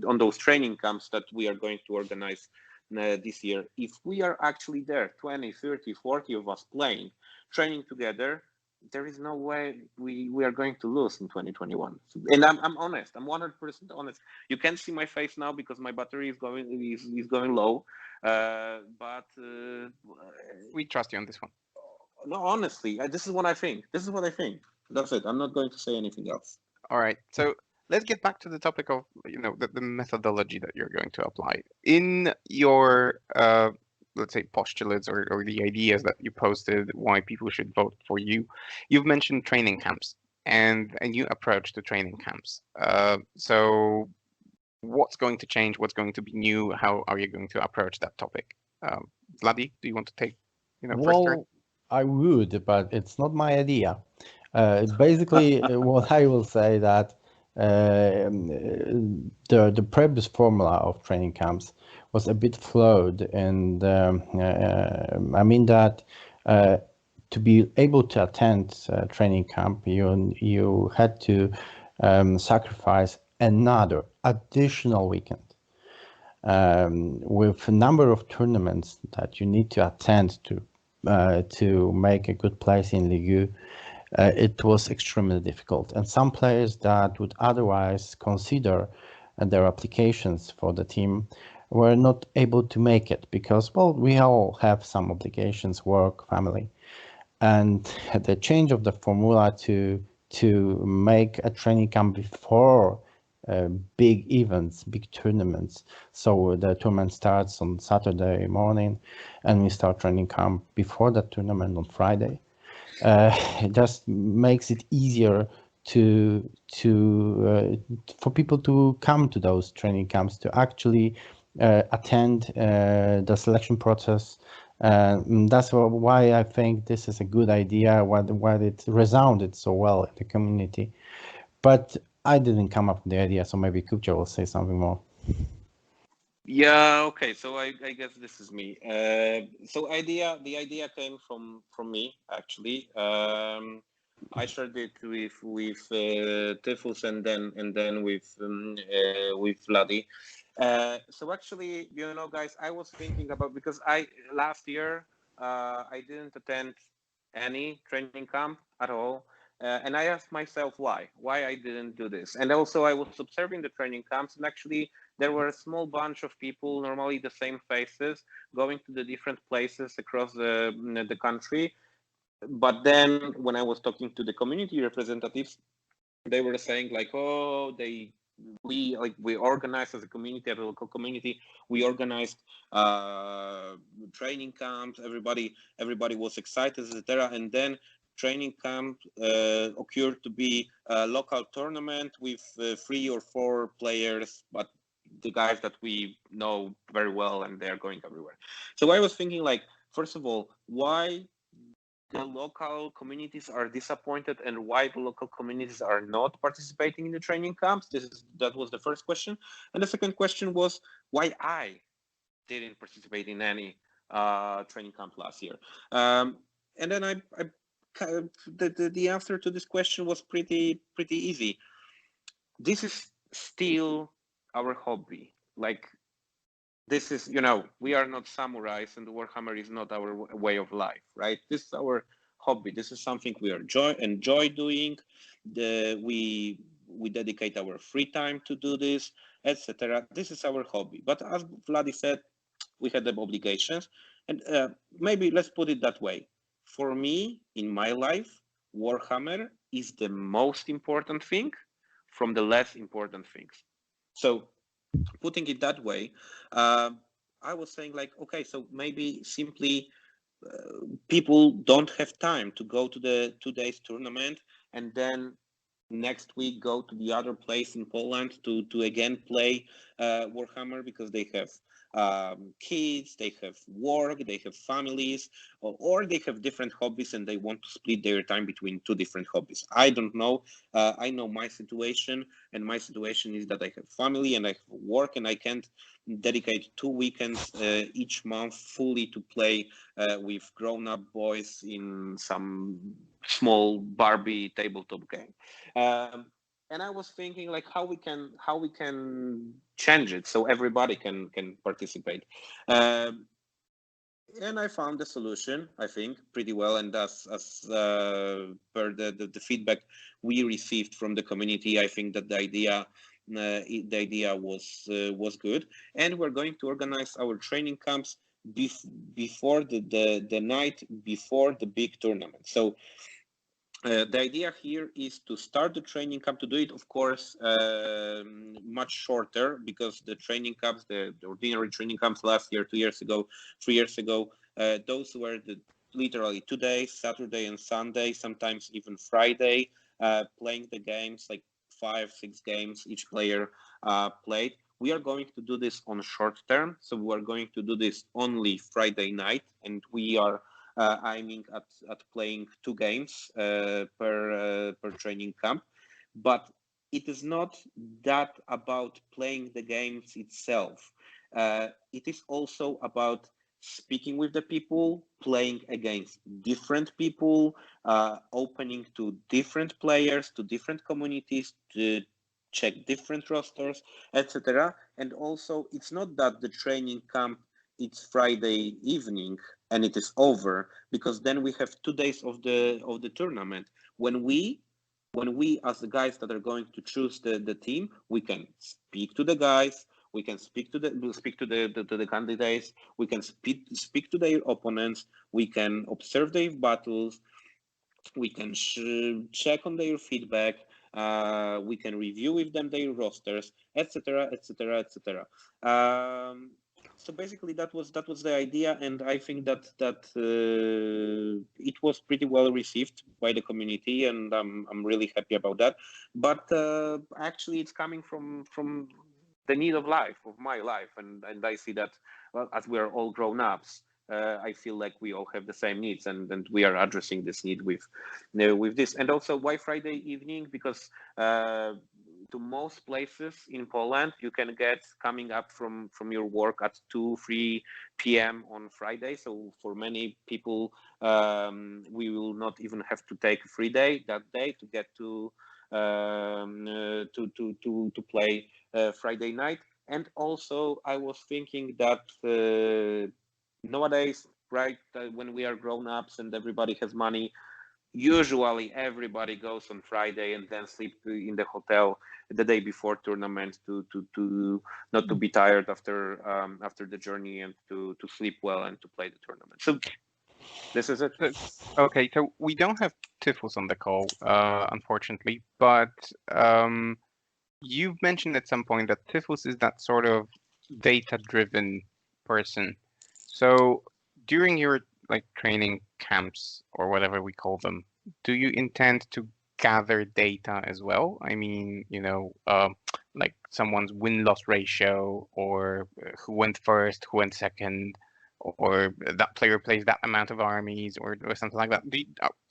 on those training camps that we are going to organize this year, if we are actually there 20, 30, 40 of us playing, training together, there is no way we are going to lose in 2021. And I'm honest, I'm 100% honest. You can't see my face now because my battery is going low, but we trust you on this one. no, honestly, this is what I think. That's it. I'm not going to say anything else. All right. So let's get back to the topic of the methodology that you're going to apply in your let's say postulates or the ideas that you posted why people should vote for you. You've mentioned training camps and a new approach to training camps. So what's going to change? What's going to be new? How are you going to approach that topic? Vladdi, do you want to take first turn? I would, but it's not my idea. Basically, what I will say that the previous formula of training camps was a bit flawed, and I mean that to be able to attend training camp, you had to sacrifice another additional weekend with a number of tournaments that you need to attend to make a good place in Ligu. It was extremely difficult, and some players that would otherwise consider their applications for the team were not able to make it because, well, we all have some obligations, work, family, and the change of the formula to make a training camp before big events, big tournaments. So the tournament starts on Saturday morning, and we start training camp before the tournament on Friday. It just makes it easier for people to come to those training camps, to actually attend the selection process. That's why I think this is a good idea, why it resounded so well in the community. But I didn't come up with the idea, so maybe Kubcio will say something more. Yeah, okay. So I guess this is me. So the idea came from me actually. I shared it with Tyfus and then with Vladdi. So actually, you know, guys, I was thinking about, because last year I didn't attend any training camp at all, and I asked myself why I didn't do this. And also I was observing the training camps, and actually there were a small bunch of people, normally the same faces, going to the different places across the country. But then when I was talking to the community representatives, they were saying like, oh, we organized as a community, as a local community, we organized training camps. Everybody was excited, etc. And then training camp occurred to be a local tournament with 3 or 4 players, but the guys that we know very well, and they're going everywhere. So I was thinking like, first of all, why the local communities are disappointed and why the local communities are not participating in the training camps. That was the first question. And the second question was why I didn't participate in any training camp last year. And then the answer to this question was pretty easy. This is still our hobby. Like, this is, you know, we are not samurais, and Warhammer is not our way of life, right? This is our hobby. This is something we enjoy doing. We dedicate our free time to do this, etc. This is our hobby. But as Vladdi said, we had the obligations, and maybe let's put it that way. For me, in my life, Warhammer is the most important thing from the less important things. So putting it that way, I was saying like, okay, so maybe simply people don't have time to go to the 2 days tournament and then next week go to the other place in Poland to again play Warhammer, because they have kids, they have work, they have families, or they have different hobbies and they want to split their time between 2 different hobbies. I don't know. I know my situation, and my situation is that I have family and I have work, and I can't dedicate 2 weekends each month fully to play with grown-up boys in some small Barbie tabletop game. And I was thinking like how we can change it so everybody can participate. And I found the solution, I think, pretty well. And as per the feedback we received from the community, I think that the idea was good. And we're going to organize our training camps before the night before the big tournament. So the idea here is to start the training camp, to do it, of course, much shorter, because the training camps, the ordinary training camps last year, 2 years ago, 3 years ago, those were literally 2 days, Saturday and Sunday, sometimes even Friday, playing the games, like 5-6 games each player played. We are going to do this on short term, so we are going to do this only Friday night, and we are aiming at playing 2 games per training camp. But it is not that about playing the games itself. It is also about speaking with the people, playing against different people, opening to different players, to different communities, to check different rosters, etc. And also, it's not that the training camp it's Friday evening and it is over, because then we have 2 days of the tournament. When we as the guys that are going to choose the team, we can speak to the guys, we can speak to the candidates, we can speak to their opponents, we can observe their battles, we can check on their feedback, we can review with them their rosters, etc., etc., etc. So basically, that was the idea, and I think that it was pretty well received by the community, and I'm really happy about that. But actually, it's coming from the need of life, of my life, and I see that, well, as we are all grown ups, I feel like we all have the same needs, and we are addressing this need with this. And also, why Friday evening? Because to most places in Poland, you can get coming up from your work at 2-3 p.m. on Friday. So for many people, we will not even have to take a free day that day to get to play Friday night. And also, I was thinking that nowadays, right, when we are grown-ups and everybody has money, usually everybody goes on Friday and then sleep in the hotel the day before tournament to not to be tired after the journey, and to sleep well and to play the tournament. So this is it. Okay, so we don't have Tyfus on the call, unfortunately, but you've mentioned at some point that Tyfus is that sort of data-driven person. So during your training camps or whatever we call them, do you intend to gather data as well? I mean, like someone's win-loss ratio, or who went first, who went second, or that player plays that amount of armies, or something like that.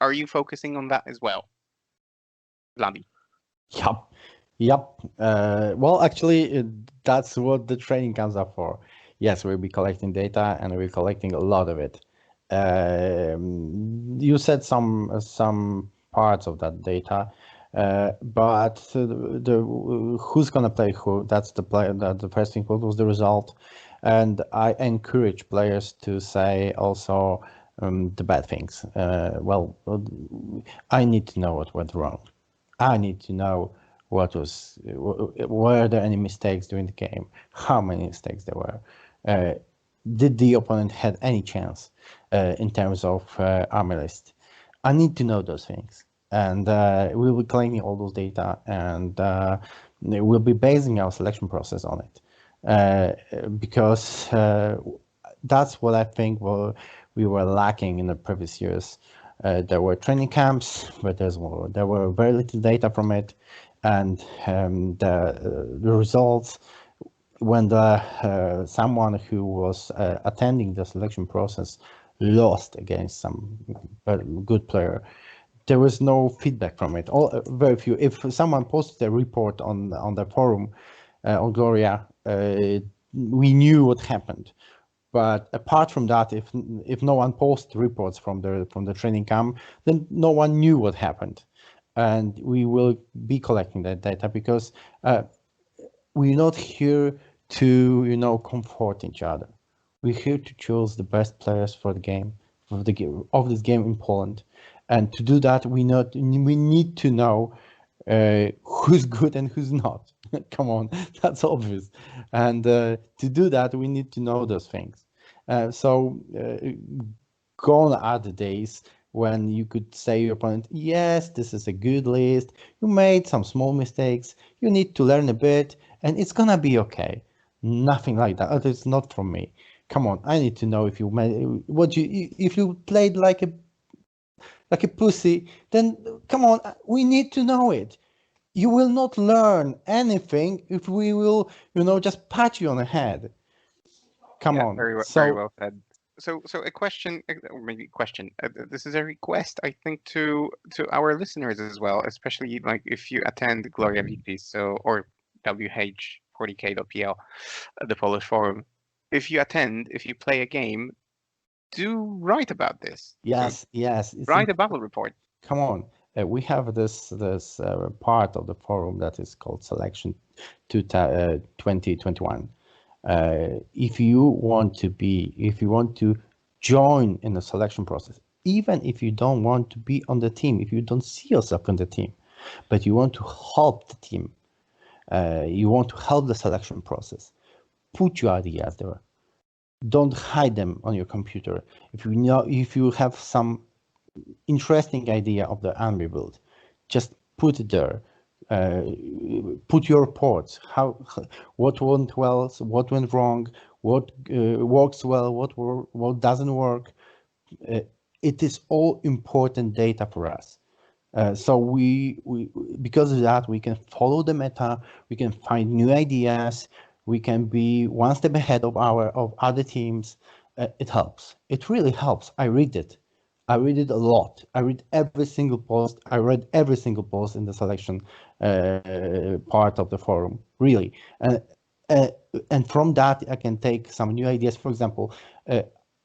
Are you focusing on that as well, Vladdi? Yep. Well, actually, that's what the training camps are for. Yes, we'll be collecting data, and we're collecting a lot of it. You said some parts of that data, but who's gonna play who? That's the player. That the first thing. What was the result? And I encourage players to say also the bad things. Well, I need to know what went wrong. I need to know were there any mistakes during the game? How many mistakes there were? Did the opponent had any chance in terms of army list? I need to know those things, and we'll be collecting all those data, and we'll be basing our selection process on it, because that's what I think we were lacking in the previous years. There were training camps, but there were very little data from it, and the results when someone who was attending the selection process lost against some good player, there was no feedback from it. Very few. If someone posted a report on the forum on Gloria, we knew what happened. But apart from that, if no one posted reports from the training camp, then no one knew what happened. And we will be collecting that data, because we're not here to comfort each other. We're here to choose the best players for the game, of this game in Poland. And to do that, we need to know who's good and who's not. Come on, that's obvious. And to do that, we need to know those things. So gone are the days when you could say to your opponent, yes, this is a good list. You made some small mistakes. You need to learn a bit, and it's gonna be okay. Nothing like that. It's not from me. Come on, I need to know if you made if you played like a pussy. Then come on, we need to know it. You will not learn anything if we will, just pat you on the head. Come on. Very well said. So a question, or maybe question. This is a request, I think, to our listeners as well, especially like if you attend Gloria VP, or WH40k.pl, the Polish forum. If you attend, if you play a game, do write about this. Yes. Write a battle report. Come on. We have this part of the forum that is called Selection 2021. If you want to join in the selection process, even if you don't want to be on the team, if you don't see yourself on the team, but you want to help the team, you want to help the selection process, put your ideas there. Don't hide them on your computer. If you have some interesting idea of the army build, just put it there. Put your reports, what went well, what went wrong, what works well, what doesn't work. It is all important data for us. So we because of that, we can follow the meta, we can find new ideas, we can be one step ahead of other teams. It helps. It really helps. I read it. I read it a lot. I read every single post. I read every single post in the selection part of the forum, really. And from that, I can take some new ideas. For example,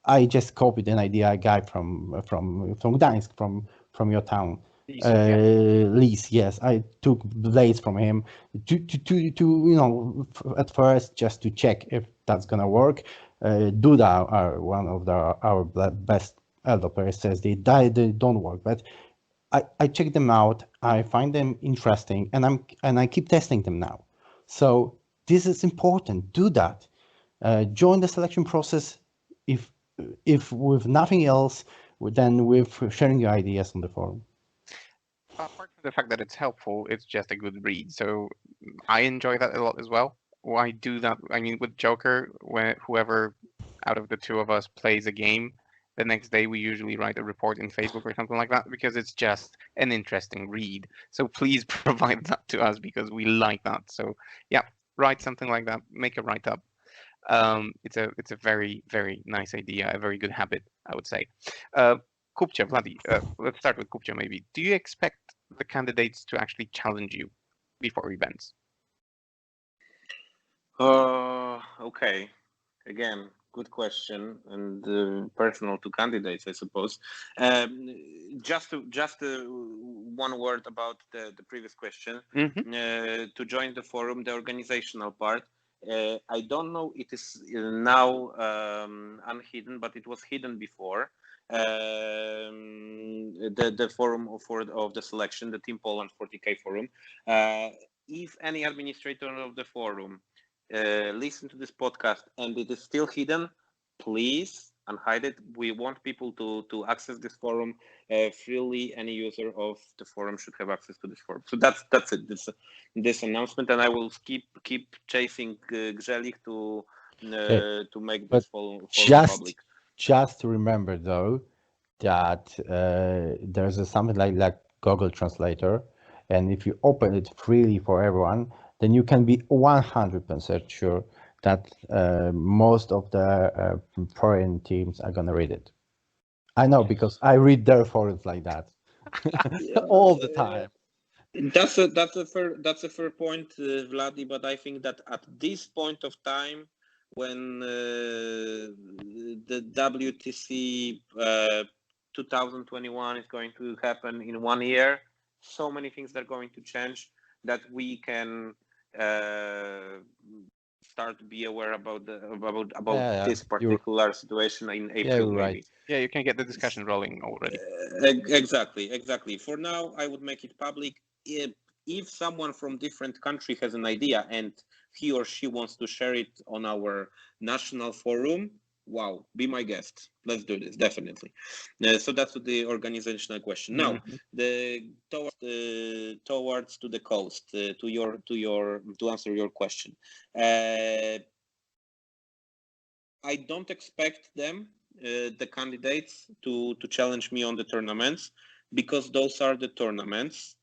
I just copied an idea I got from Gdańsk, from your town. Lisu, yes, I took blades from him to at first just to check if that's gonna work. Duda, one of our best elder players, says they don't work, but I check them out. I find them interesting, and I keep testing them now. So this is important. Do that. Join the selection process. If with nothing else, then with sharing your ideas on the forum. Apart from the fact that it's helpful, it's just a good read. So I enjoy that a lot as well. Why do that? I mean, with Joker, when whoever out of the two of us plays a game, the next day we usually write a report in Facebook or something like that because it's just an interesting read. So please provide that to us because we like that. So yeah, write something like that. Make a write up. It's a very nice idea, a very good habit, I would say. Kubcio, Vladdi, let's start with Kubcio maybe. Do you expect the candidates to actually challenge you before events? Okay. Again, good question and personal to candidates, I suppose. Just one word about the previous question. To join the forum, the organizational part. I don't know. It is now unhidden, but it was hidden before. The forum of the selection, the Team Poland 40K forum. If any administrator of the forum listen to this podcast and it is still hidden, please unhide it. We want people to access this forum freely. Any user of the forum should have access to this forum. So that's it. This announcement, and I will keep chasing Grzelich to make this forum public. Just remember though that there's something like Google Translator, and if you open it freely for everyone, then you can be 100% sure that most of the foreign teams are gonna read it. I know because I read their forums like that all the time. That's a fair point, Vladdi. But I think that at this point of time, when the WTC 2021 is going to happen in 1 year, so many things are going to change that we can start to be aware about this particular situation in April, maybe. Right. Yeah, you can get the discussion rolling already. Exactly. For now, I would make it public. If someone from different country has an idea and he or she wants to share it on our national forum, wow, be my guest. Let's do this, definitely. So that's the organizational question. Now, towards to the coast, to answer your question. I don't expect them, the candidates, to challenge me on the tournaments because those are the tournaments.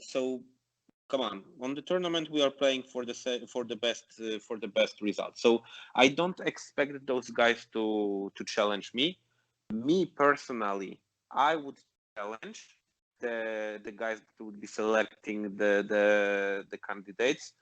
So come on the tournament we are playing for the best results. So I don't expect those guys to challenge me. Me personally, I would challenge the guys that would be selecting the candidates.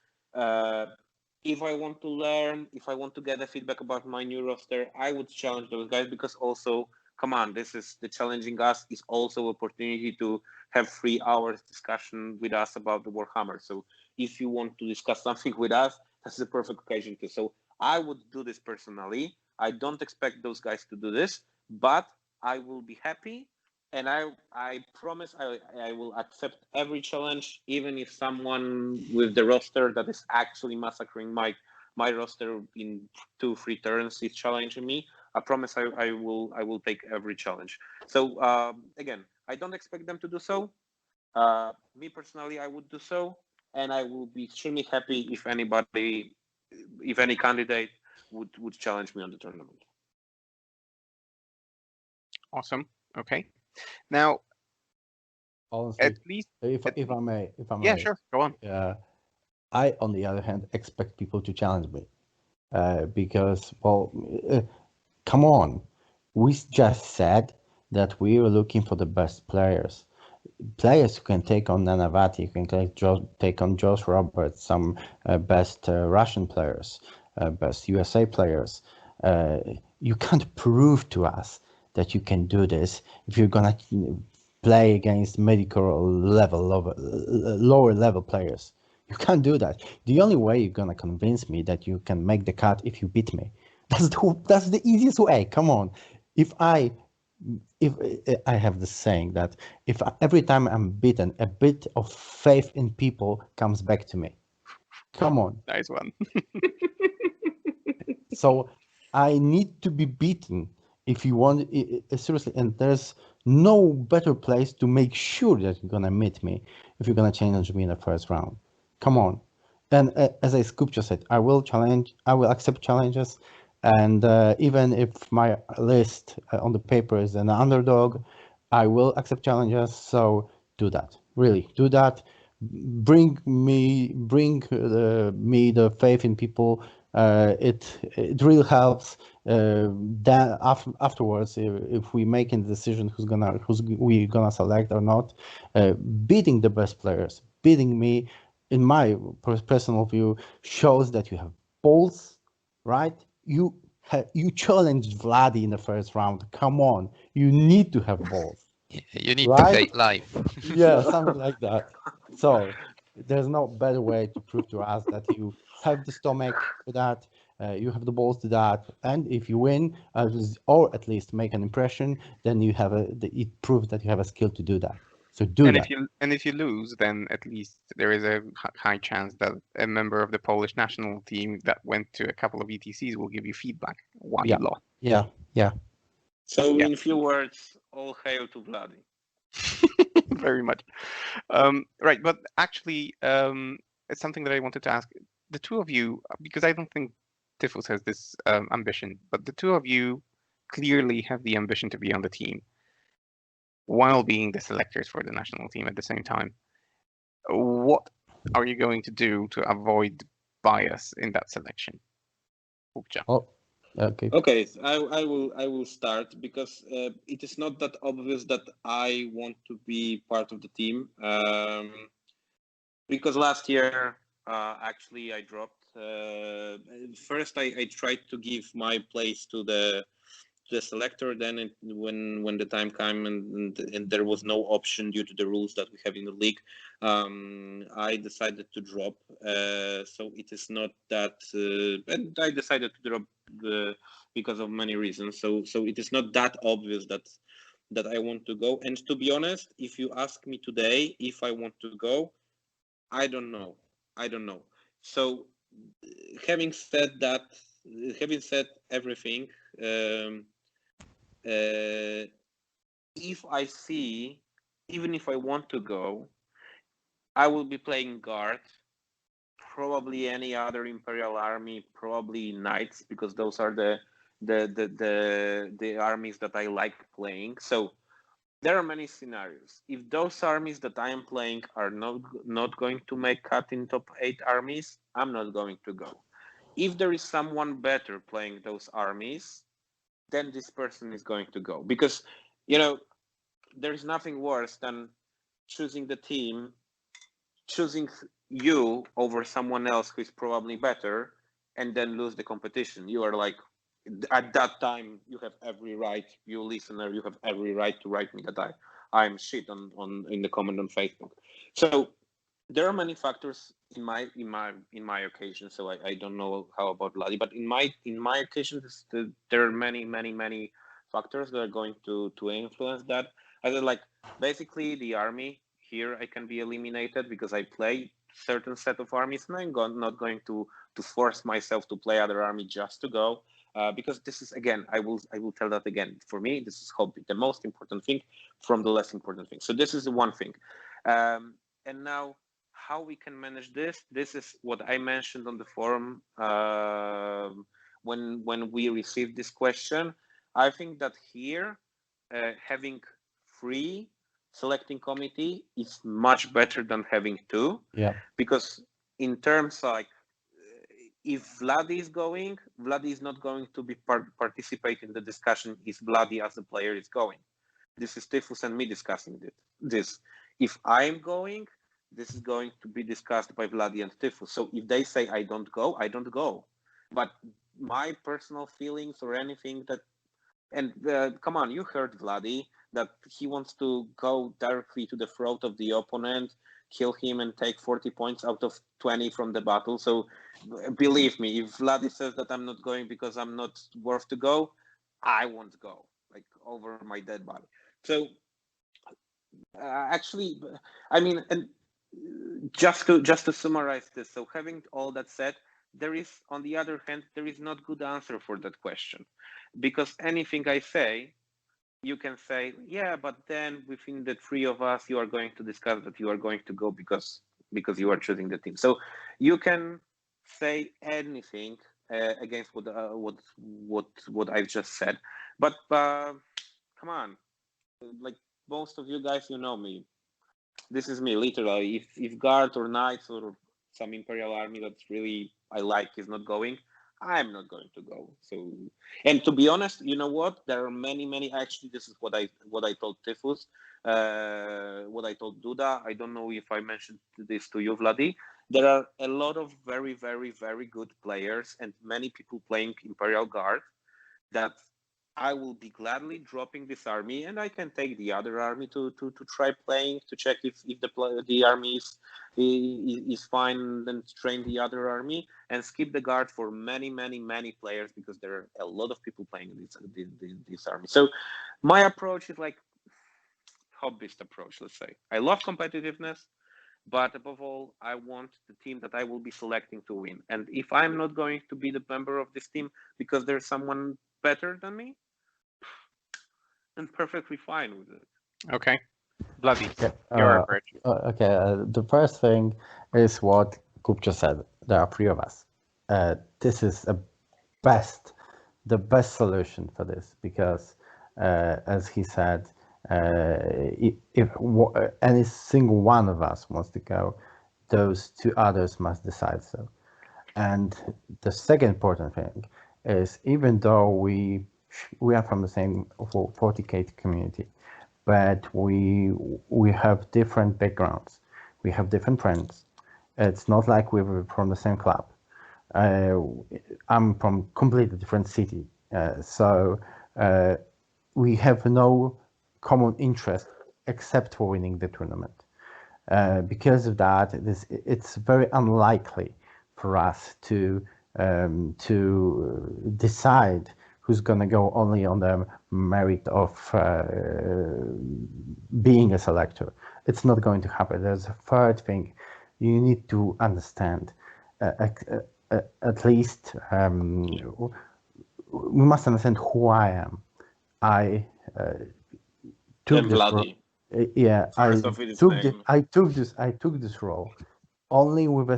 If I want to learn, if I want to get a feedback about my new roster, I would challenge those guys because also, come on, this is the challenging us is also opportunity to have 3 hours discussion with us about the Warhammer. So if you want to discuss something with us, that's the perfect occasion to. So I would do this personally. I don't expect those guys to do this, but I will be happy. And I promise I will accept every challenge, even if someone with the roster that is actually massacring my roster in 2-3 turns is challenging me. I promise I will take every challenge. So again, I don't expect them to do so. Me personally, I would do so, and I will be extremely happy if any candidate would challenge me on the tournament. Awesome. Okay. Now, honestly, at least if I may, yeah, sure, go on. I, on the other hand, expect people to challenge me because, well, come on, we just said that we are looking for the best players. Players who can take on Nanavati, who can take on Josh Roberts, some best Russian players, best USA players. You can't prove to us that you can do this if you're gonna play against medical lower level players. You can't do that. The only way you're gonna convince me that you can make the cut if you beat me. That's the easiest way. Come on. If I have the saying that every time I'm beaten, a bit of faith in people comes back to me. Come on. Nice one. So I need to be beaten if you want seriously. And there's no better place to make sure that you're gonna meet me if you're gonna challenge me in the first round. Come on. And as I Kubcio said, I will accept challenges. And even if my list on the paper is an underdog, I will accept challenges. So do that. Really, do that. Bring me the faith in people. It really helps. Then afterwards, if we make a decision who's we gonna select or not, beating the best players, beating me, in my personal view, shows that you have balls, right? You challenged Vladdi in the first round. Come on, you need to have balls. You need Right? to hate life. Yeah, something like that. So there's no better way to prove to us that you have the stomach for that, you have the balls to that, and if you win, or at least make an impression, then you have it proves that you have a skill to do that. So do And that. if you lose, then at least there is a high chance that a member of the Polish national team that went to a couple of ETCs will give you feedback why Yeah. you lost. Yeah. So Yeah. in few words, all hail to Vladdi. Very much. Right, but actually, it's something that I wanted to ask the two of you, because I don't think Tyfus has this ambition, but the two of you clearly have the ambition to be on the team while being the selectors for the national team at the same time. What are you going to do to avoid bias in that selection? Kubcio. Oh, okay. Okay, so I will start because it is not that obvious that I want to be part of the team. Because last year actually I dropped. First I tried to give my place to the selector. Then when the time came and there was no option due to the rules that we have in the league, I decided to drop. So it is not that, and I decided to drop because of many reasons. So it is not that obvious that I want to go. And to be honest, if you ask me today if I want to go, I don't know. So having said everything, if I see, even if I want to go, I will be playing guard, probably any other Imperial army, probably knights, because those are the armies that I like playing. So there are many scenarios. If those armies that I am playing are not going to make cut in top 8 armies, I'm not going to go. If there is someone better playing those armies, then this person is going to go. Because, there's nothing worse than choosing the team, choosing you over someone else who is probably better, and then lose the competition. You are like, at that time, you have every right, you listener, you have every right to write me that I'm shit on in the comment on Facebook. So there are many factors in my occasion. So I don't know how about Vladdi, but in my occasion, there are many factors that are going to influence that. Either like basically the army here, I can be eliminated because I play certain set of armies, and I'm not going to force myself to play other army just to go. Because this is, again, I will tell that again. For me, this is hobby, the most important thing from the less important thing. So this is the one thing. And now, how we can manage this? This is what I mentioned on the forum when we received this question. I think that here, having 3 selecting committee is much better than having 2. Yeah. Because in terms like, if Vladdi is going, Vladdi is not going to be participate in the discussion if Vladdi as a player is going. This is Tyfus and me discussing this. If I'm going, this is going to be discussed by Vladdi and Tyfus. So if they say I don't go, I don't go. But my personal feelings or anything that, and come on, you heard Vladdi that he wants to go directly to the throat of the opponent, kill him, and take 40 points out of 20 from the battle. So believe me, if Vladdi says that I'm not going because I'm not worth to go, I won't go, like over my dead body. So actually, I mean, and just to summarize this, so having all that said, there is, on the other hand, there is not good answer for that question, because anything I say, you can say, yeah, but then within the three of us, you are going to discuss that you are going to go because you are choosing the team. So you can say anything against what I've just said, but come on, like most of you guys, you know me. This is me, literally. If guard or knights or some imperial army that's really I like is not going, I'm not going to go. So, and to be honest, you know what? There are many. Actually, this is what I told Tyfus, what I told Duda. I don't know if I mentioned this to you, Vladdi. There are a lot of very good players and many people playing Imperial Guard that I will be gladly dropping this army, and I can take the other army to try playing, to check if the army is fine, and train the other army and skip the guard for many players, because there are a lot of people playing this army. So my approach is like hobbyist approach, let's say. I love competitiveness, but above all, I want the team that I will be selecting to win. And if I'm not going to be the member of this team because there's someone better than me, I'm perfectly fine with it. Okay. Vladdi, Okay, your approach. the first thing is what Kubcio said. There are three of us. This is the best solution for this, because as he said, if any single one of us wants to go, those two others must decide so. And the second important thing is, even though we are from the same 40K community, but we have different backgrounds, we have different friends. It's not like we're from the same club. I'm from completely different city, so we have no common interest except for winning the tournament. Because of that, it's very unlikely for us to decide who's going to go only on the merit of being a selector. It's not going to happen. There's a third thing you need to understand. At least we must understand who I am. I took this role. Yeah, I took this role only with a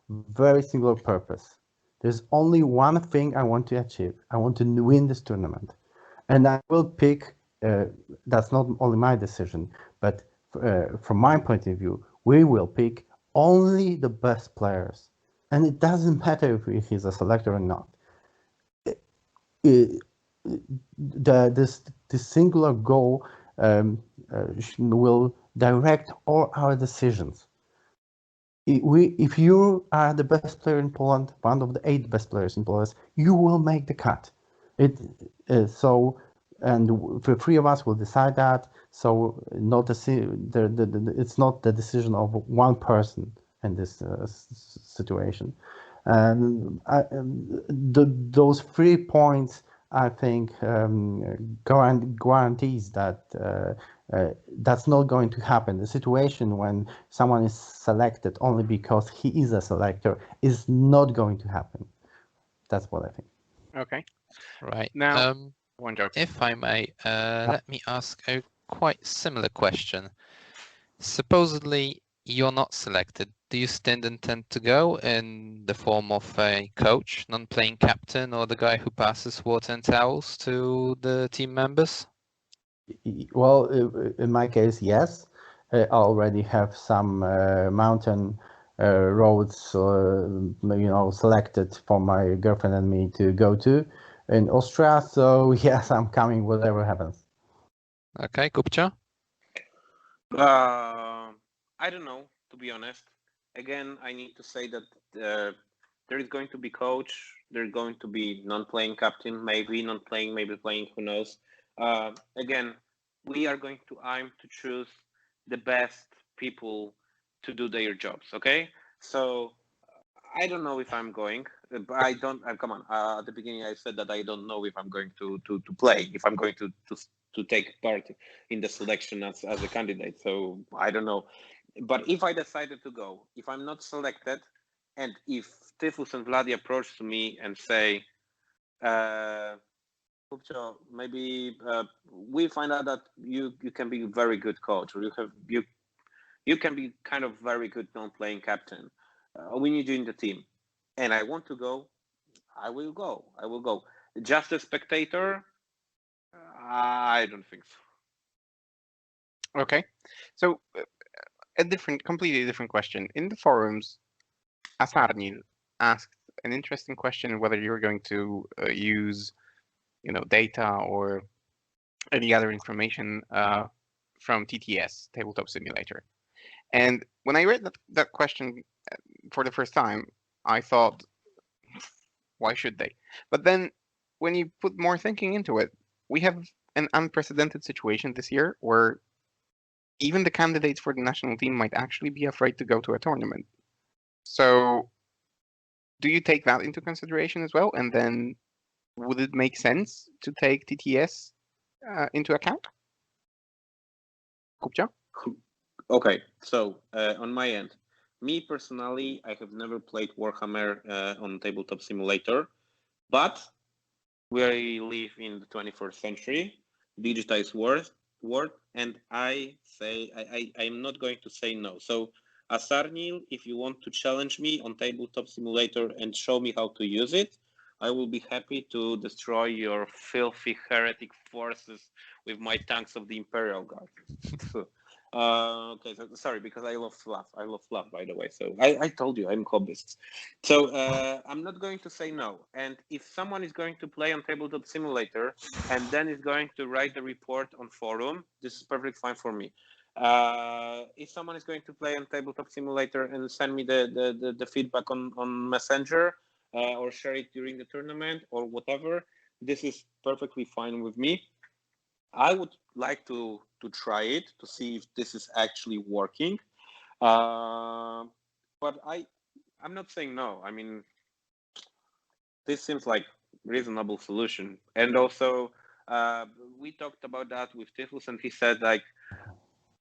very singular purpose. There's only one thing I want to achieve. I want to win this tournament, and I will pick. That's not only my decision, but from my point of view, we will pick only the best players, and it doesn't matter if he's a selector or not. This singular goal will direct all our decisions. If you are the best player in Poland, one of the 8 best players in Poland, you will make the cut. And the 3 of us will decide that. So it's not the decision of one person in this situation. And those 3 points, I think, guarantees that that's not going to happen. The situation when someone is selected only because he is a selector is not going to happen. That's what I think. Okay. Right. Now, one joke. If I may, let me ask a quite similar question. Supposedly, you're not selected. Do you still intend to go in the form of a coach, non-playing captain, or the guy who passes water and towels to the team members? Well, in my case, yes. I already have some mountain roads, selected for my girlfriend and me to go to in Austria. So yes, I'm coming, whatever happens. Okay, Kubcio? I don't know, to be honest. Again, I need to say that there is going to be coach, there's going to be non-playing captain, maybe non-playing, maybe playing, who knows. Again, we are going to aim to choose the best people to do their jobs, okay? So I don't know if I'm going. But I don't. Come on. At the beginning, I said that I don't know if I'm going to play. If I'm going to take part in the selection as a candidate. So I don't know. But if I decided to go, if I'm not selected, and if Tyfus and Vladdi approach to me and say, Kubcio, maybe we find out that you can be a very good coach, or you can be kind of very good non-playing captain. We need you in the team, and I want to go. I will go. I will go. Just a spectator? I don't think so. Okay, so completely different question. In the forums, Asarnil asked an interesting question whether you're going to use, data or any other information from TTS, Tabletop Simulator. And when I read that question for the first time, I thought, why should they? But then when you put more thinking into it, we have an unprecedented situation this year where even the candidates for the national team might actually be afraid to go to a tournament. So do you take that into consideration as well? And then would it make sense to take TTS into account? Kubcio? Okay, so on my end, me personally, I have never played Warhammer on Tabletop Simulator, but we live in the 21st century, digitized world, and I'm not going to say no. So, Asarnil, if you want to challenge me on Tabletop Simulator and show me how to use it, I will be happy to destroy your filthy heretic forces with my tanks of the Imperial Guard. Okay, so sorry, because I love fluff. I love fluff, by the way. So I told you I'm hobbyist. So I'm not going to say no. And if someone is going to play on Tabletop Simulator and then is going to write a report on forum, this is perfectly fine for me. If someone is going to play on Tabletop Simulator and send me the feedback on Messenger or share it during the tournament or whatever, this is perfectly fine with me. I would like to try it to see if this is actually working, but I'm not saying no. I mean, this seems like reasonable solution. And also, we talked about that with Tyfus, and he said like,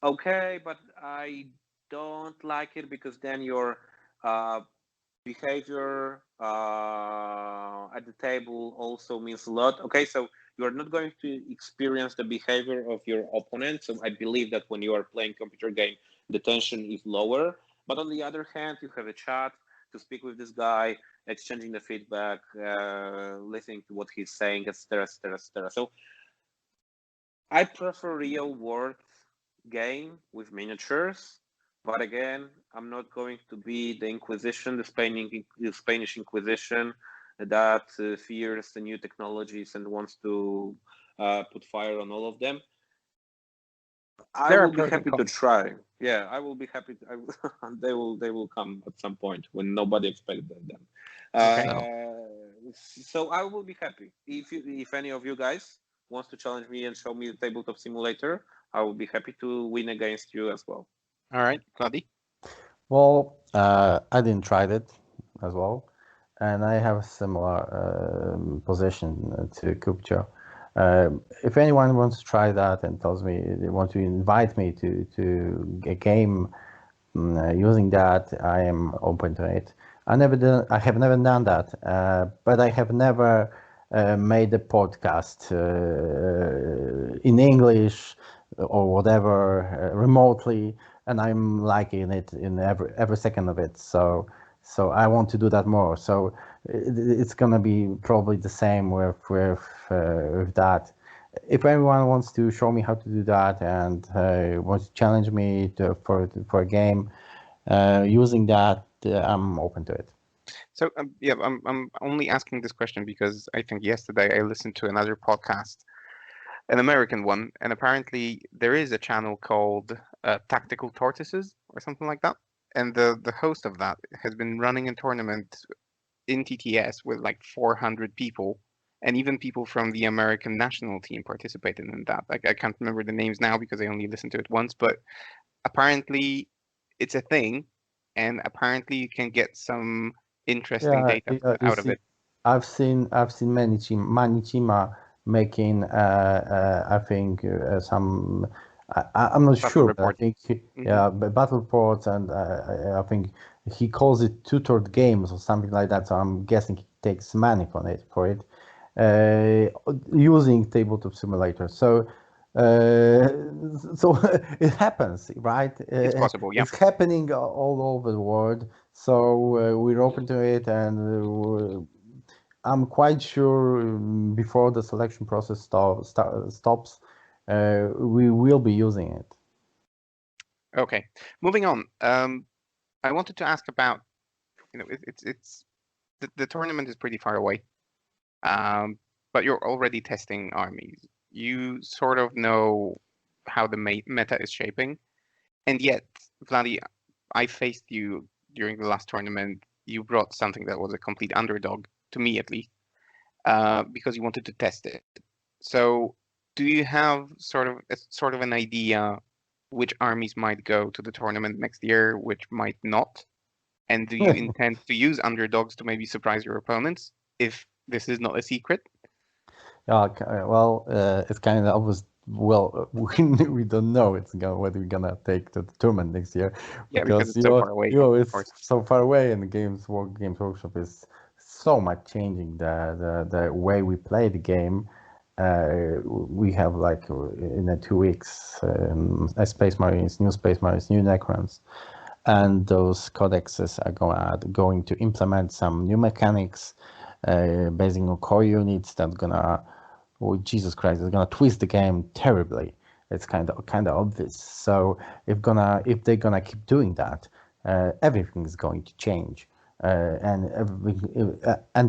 okay, but I don't like it because then your behavior at the table also means a lot. Okay, so you are not going to experience the behavior of your opponent. So I believe that when you are playing computer game, the tension is lower. But on the other hand, you have a chat to speak with this guy, exchanging the feedback, listening to what he's saying, etc., etc., etc. So I prefer real world game with miniatures. But again, I'm not going to be the Inquisition, the Spanish Inquisition that fears the new technologies and wants to put fire on all of them. I will be happy to try. Yeah, I will be happy. They will come at some point when nobody expected them. So I will be happy if any of you guys wants to challenge me and show me the Tabletop Simulator. I will be happy to win against you as well. All right, Vladdi? Well, I didn't try it as well, and I have a similar position to Kubcio. If anyone wants to try that and tells me they want to invite me to a game using that, I am open to it. I have never done that, but I have never made a podcast in English or whatever remotely, and I'm liking it in every second of it. So I want to do that more. So it's gonna be probably the same with that. If anyone wants to show me how to do that and wants to challenge me for a game using that, I'm open to it. So yeah, I'm only asking this question because I think yesterday I listened to another podcast an American one, and apparently there is a channel called Tactical Tortoises or something like that. And the host of that has been running a tournament in TTS with like 400 people, and even people from the American national team participated in that. Like I can't remember the names now because I only listened to it once, but apparently it's a thing, and apparently you can get some interesting data you out of see, it. I've seen many team are making I think some I'm not Battle sure, but I reports. think Mhm. battle reports, and I think he calls it tutored games or something like that. So I'm guessing he takes money for it, using tabletop simulator. So so it happens, right? It's possible, yeah. It's happening all over the world. So we're open to it, and I'm quite sure before the selection process stops, we will be using it. Okay, moving on. I wanted to ask about, it's the tournament is pretty far away, but you're already testing armies. You sort of know how the meta is shaping, and yet, Vladdi, I faced you during the last tournament. You brought something that was a complete underdog, to me at least, because you wanted to test it. So, do you have sort of an idea which armies might go to the tournament next year, which might not? And do you intend to use underdogs to maybe surprise your opponents if this is not a secret? Yeah, well, it's kind of obvious. Well, we don't know whether we're gonna take the tournament next year, Yeah, because because it's so far away, of it's course. so far away, and the Games Workshop is so much changing the way we play the game. We have like in 2 weeks, Space Marines, new Necrons, and those codexes are going to implement some new mechanics based on core units that's gonna, oh Jesus Christ, it's gonna twist the game terribly. It's kind of obvious. So if they're gonna keep doing that, everything is going to change, and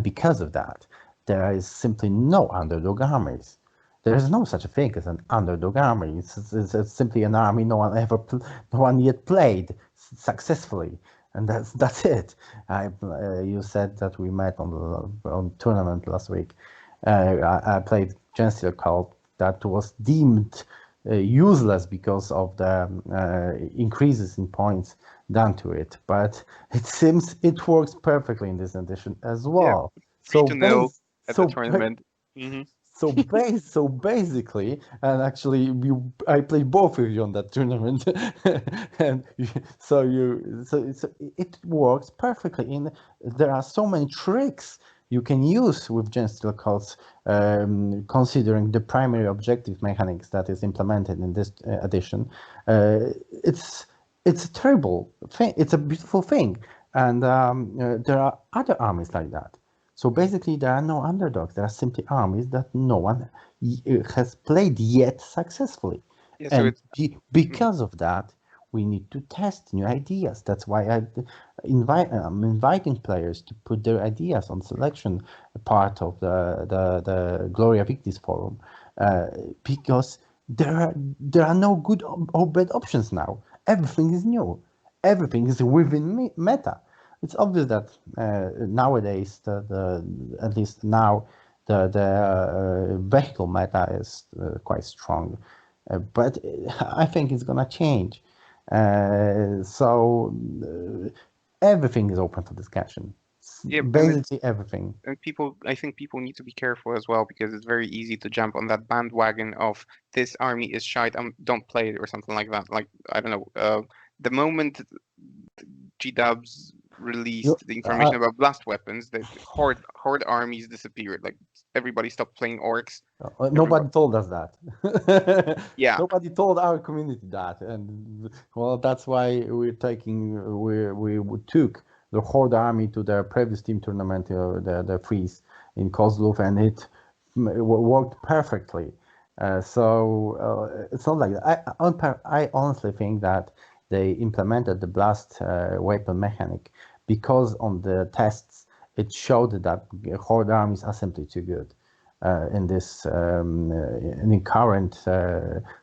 because of that, there is simply no underdog armies. There is no such a thing as an underdog army. It's simply an army no one yet played successfully, and that's it. You said that we met on tournament last week. I played Genstil Cult that was deemed useless because of the increases in points done to it, but it seems it works perfectly in this edition as Yeah, well. three So to nil base at the so tournament. Hmm. so basically, and actually, I played both of you on that tournament, and so it works perfectly. There are so many tricks you can use with Gen Steel Cults, considering the primary objective mechanics that is implemented in this edition. It's a terrible thing. It's a beautiful thing, and there are other armies like that. So basically, there are no underdogs. There are simply armies that no one has played yet successfully. Yeah, so And it's mhm. because of that, we need to test new ideas. That's why I'm inviting players to put their ideas on selection part of the Gloria Victis forum, because there are no good or bad options now. Everything is new. Everything is within meta. It's obvious that nowadays, at least now, the vehicle meta is quite strong, but I think it's gonna change. So everything is open for discussion. Yeah, Basically everything. and I think people need to be careful as well because it's very easy to jump on that bandwagon of this army is shite, don't play it or something like that. Like I don't know, the moment G-Dubs You, released the information about blast weapons, the horde armies disappeared. Like everybody stopped playing orcs. Everybody, nobody told us that. yeah, Nobody told our community that, and well, that's why we took the Horde army to the previous team tournament, the freeze in Kozlov, and it worked perfectly. So it's not like that. I honestly think that they implemented the blast weapon mechanic because on the tests it showed that Horde armies are simply too good. in this in the current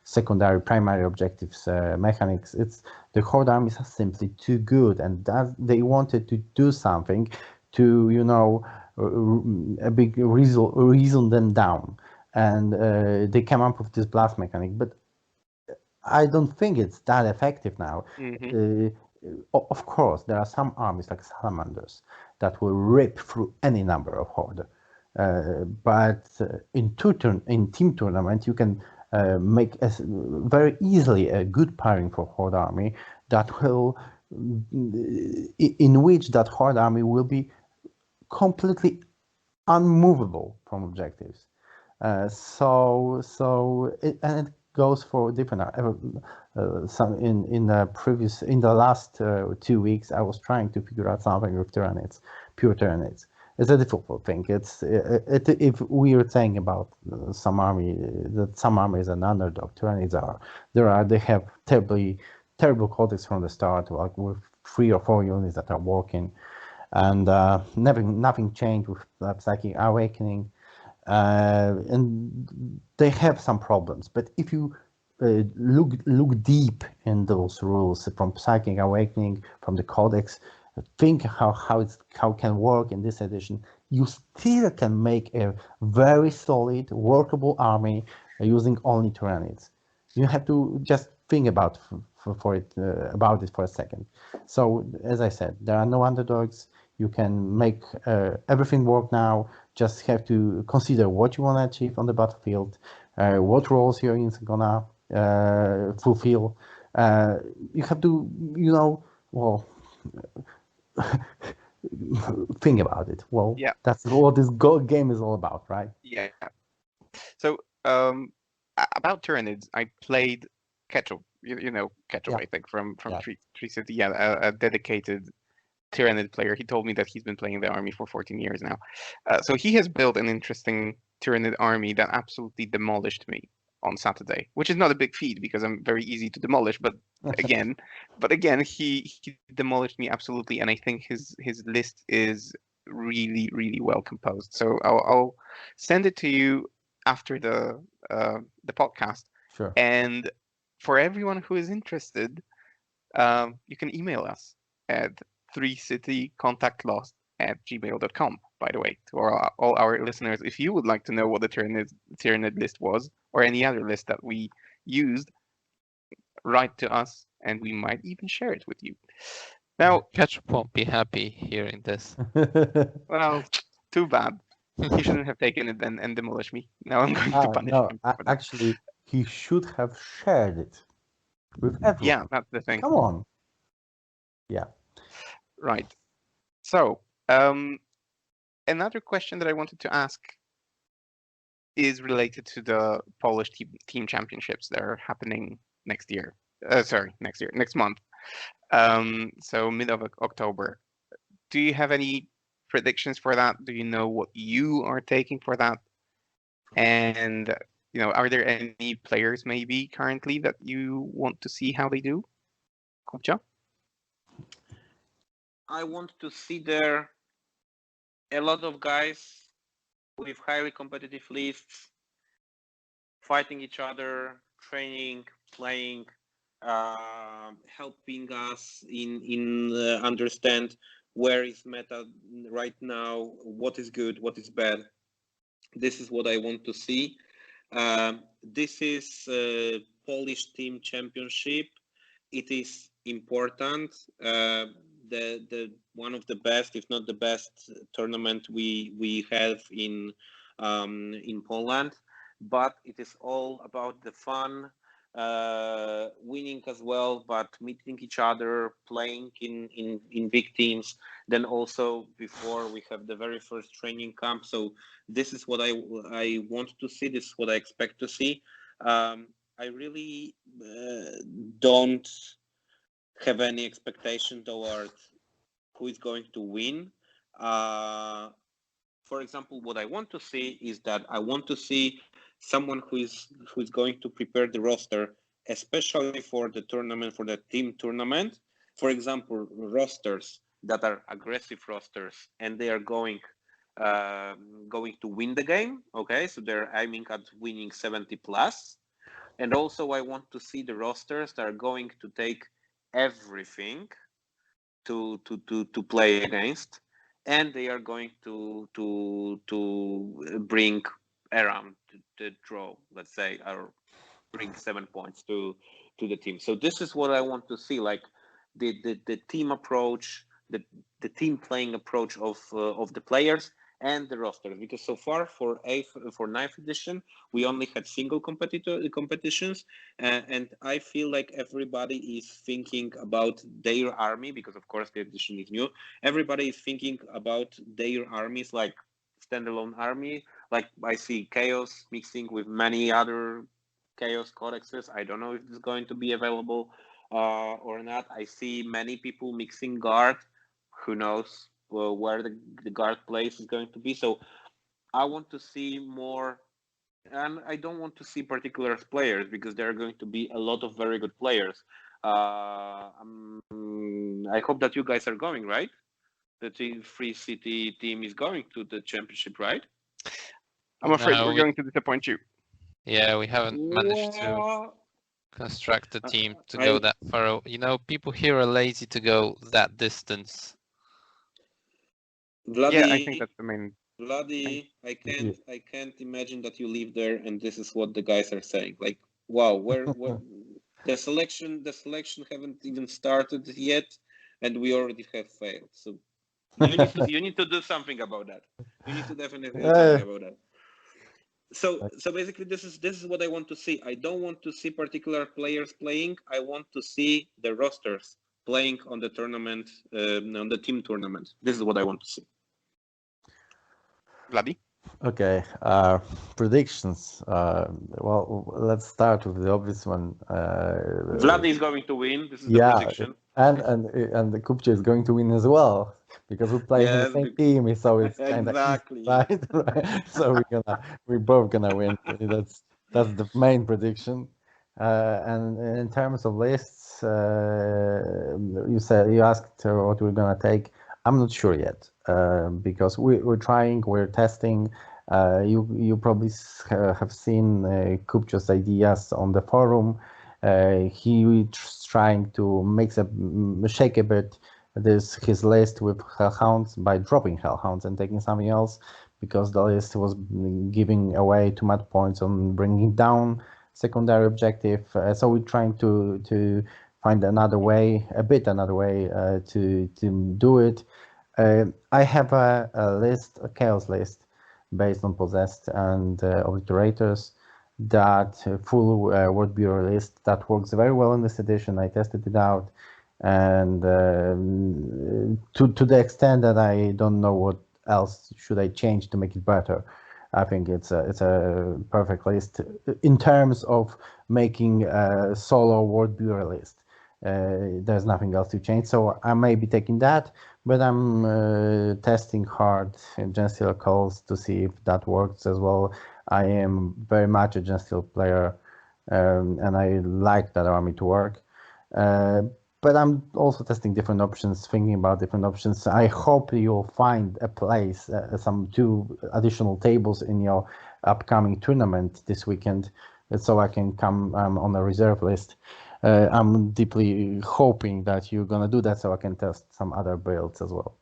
secondary primary objectives mechanics. It's the horde armies are simply too good, and that they wanted to do something to a big reason them down, and they came up with this blast mechanic. But I don't think it's that effective now. Of course, there are some armies like salamanders that will rip through any number of horde. But in team tournament, you can make very easily a good pairing for horde army that will, in which that horde army will be completely unmovable from objectives. And it goes for different. Some in the last 2 weeks, I was trying to figure out something with Tyranids, pure Tyranids. It's a difficult thing. If we are saying about some army that some armies an underdog, Tyranids they have terrible codex from the start, like with 3 or 4 units that are working, and nothing changed with Psychic Awakening, and they have some problems. But if you look deep in those rules from Psychic Awakening, from the codex, think how it can work in this edition, you still can make a very solid, workable army using only Tyranids. You have to just think about it for a second. So, as I said, there are no underdogs. You can make everything work now. Just have to consider what you want to achieve on the battlefield, what roles your units are gonna fulfill. You have to, think about it. Well, Yeah. that's what this game is all about, right? Yeah. So about Tyranids, I played Ketchup. You know Ketchup, Yeah. I think from Yeah. Tree City. Yeah, a dedicated Tyranid player. He told me that he's been playing the army for 14 years now. So he has built an interesting Tyranid army that absolutely demolished me on Saturday, which is not a big feat because I'm very easy to demolish. But again, he demolished me absolutely, and I think his list is really well composed. So I'll send it to you after the podcast. Sure. And for everyone who is interested, you can email us at 3citycontactlost@gmail.com. By the way, to all our listeners, if you would like to know what the Tyranid list was, or any other list that we used, write to us, and we might even share it with you. Now, Ketchup won't be happy hearing this. well, too bad. He shouldn't have taken it then and demolished me. Now I'm going to punish him. For that. Actually, he should have shared it with everyone. Yeah, that's the thing. Come on. Yeah. Right. So, another question that I wanted to ask is related to the Polish team championships that are happening next year. Next month. So mid of October. Do you have any predictions for that? Do you know what you are taking for that? And are there any players maybe currently that you want to see how they do? Kubcio? I want to see there a lot of guys with highly competitive lists fighting each other, training, playing, helping us in understand where is meta right now, what is good, what is bad. This is what I want to see. This is Polish team championship. It is important. The one of the best, if not the best, tournament we have in Poland. But it is all about the fun, winning as well, but meeting each other, playing in big teams. Then also before we have the very first training camp. So this is what I want to see. This is what I expect to see. I really don't have any expectation toward who is going to win. For example, what I want to see is that I want to see someone who is going to prepare the roster, especially for the tournament, for the team tournament. For example, rosters that are aggressive rosters, and they are going going to win the game. Okay, so they're aiming at winning 70 plus. And also I want to see the rosters that are going to take everything to play against, and they are going to bring around the draw, let's say, or bring 7 points to the team. So this is what I want to see, like the team approach, the team playing approach of the players and the rosters, because so far for 9th edition we only had single competitions, and I feel like everybody is thinking about their army, because of course the edition is new. Everybody is thinking about their armies like standalone army. Like I see Chaos mixing with many other Chaos codexes. I don't know if it's going to be available or not. I see many people mixing guard. Who knows where the guard place is going to be? So I want to see more, and I don't want to see particular players because there are going to be a lot of very good players. I hope that you guys are going, right? The Free City team is going to the championship, right? I'm afraid No, we're going to disappoint you. Yeah, we haven't managed to What? construct a team to go that far. You know, people here are lazy to go that distance. Vladdi, Yeah, I think that's the main. Vladdi, I can't imagine that you live there and this is what the guys are saying. Like, wow, where the selection haven't even started yet, and we already have failed. So you need to do something about that. You need to definitely do something about that. So basically this is what I want to see. I don't want to see particular players playing. I want to see the rosters playing on the tournament, on the team tournament. This is what I want to see. Vladdi? Okay, predictions. Well, let's start with the obvious one. Vladdi is going to win. This is the prediction. And the Kubcio is going to win as well because we play in the same team, so it's kind of exactly right? So we're both gonna win. That's the main prediction. And in terms of lists, you asked what we're gonna take. I'm not sure yet because we're testing. You probably have seen Kubcio's ideas on the forum. He's trying to shake a bit his list with hellhounds by dropping hellhounds and taking something else, because the list was giving away too much points on bringing down secondary objective. So we're trying to find another way to do it. I have a chaos list based on possessed and obliterators, that full word bureau list that works very well in this edition. I tested it out, and to the extent that I don't know what else should I change to make it better. I think it's a perfect list in terms of making a solo word bureau list. There's nothing else to change, so I may be taking that, but I'm testing hard Gensteel calls to see if that works as well. I am very much a Gensteel player, and I like that army to work. But I'm also testing different options, thinking about different options. I hope you'll find a place, some 2 additional tables in your upcoming tournament this weekend, so I can come on a reserve list. I'm deeply hoping that you're gonna do that, so I can test some other builds as well.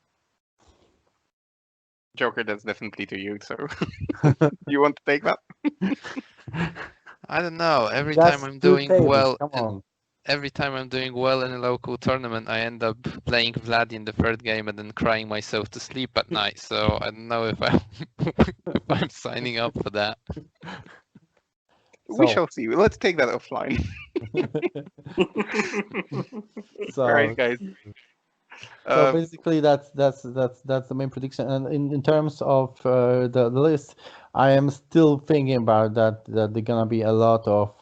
Joker, that's definitely to you. So, you want to take that? I don't know. Every Just time I'm 2 doing tables, well, come on. every time I'm doing well in a local tournament, I end up playing Vladdi in the 3rd game and then crying myself to sleep at night. So I don't know if I'm signing up for that. We shall see. Let's take that offline. So, all right, guys. So basically, that's the main prediction. And in terms of the list, I am still thinking about that there's gonna be a lot of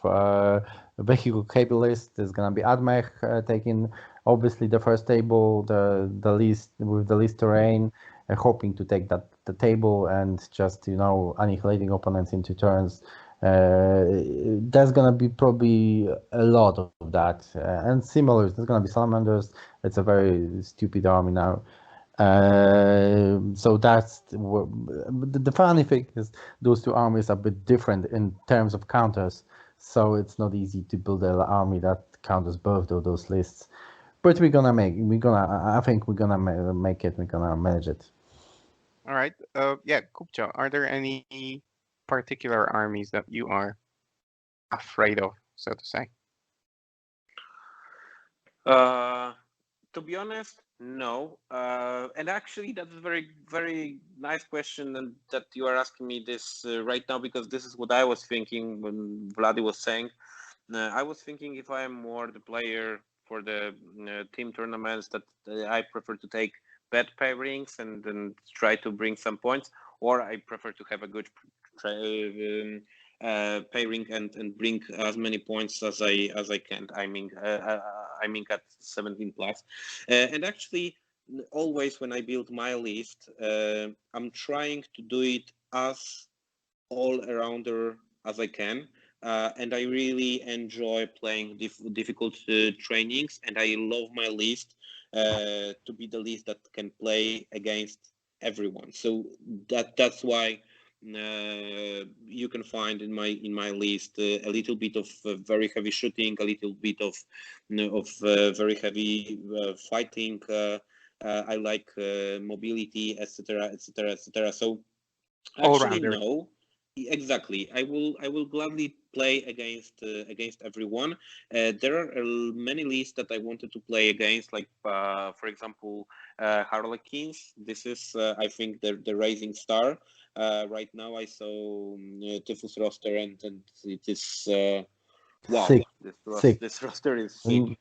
vehicle cable list. There's gonna be Admech taking obviously the first table, the least with the least terrain, hoping to take the table and just annihilating opponents into turns. There's gonna be probably a lot of that, and similar. There's gonna be salamanders. It's a very stupid army now. So that's the funny thing is those two armies are a bit different in terms of counters. So it's not easy to build an army that counters both of those lists. But I think we're gonna make it. We're gonna manage it. All right. Yeah, Kubcio, are there any particular armies that you are afraid of, so to say? To be honest, no. And actually, that's a very, very nice question, and that you are asking me this right now, because this is what I was thinking when Vladdi was saying. I was thinking if I am more the player for the team tournaments, that I prefer to take bad pairings and try to bring some points, or I prefer to have a good pairing and bring as many points as I can. I mean at 17 plus. And actually, always when I build my list, I'm trying to do it as all-arounder as I can. And I really enjoy playing difficult trainings, and I love my list to be the list that can play against everyone. So that's why you can find in my list a little bit of very heavy shooting, a little bit of very heavy fighting. I like mobility, etc., etc., etc. So actually, All-rounder. no. Exactly. I will gladly play against everyone. There are many lists that I wanted to play against, like for example, Harlequins. This is I think the rising star. Right now I saw Tyfus roster, and it is wow. Sick. This roster is sick.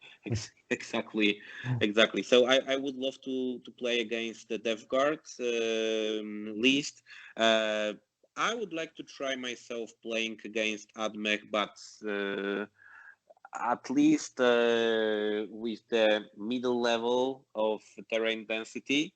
Exactly. So I would love to play against the Death Guard list. I would like to try myself playing against Admech, but at least with the middle level of terrain density.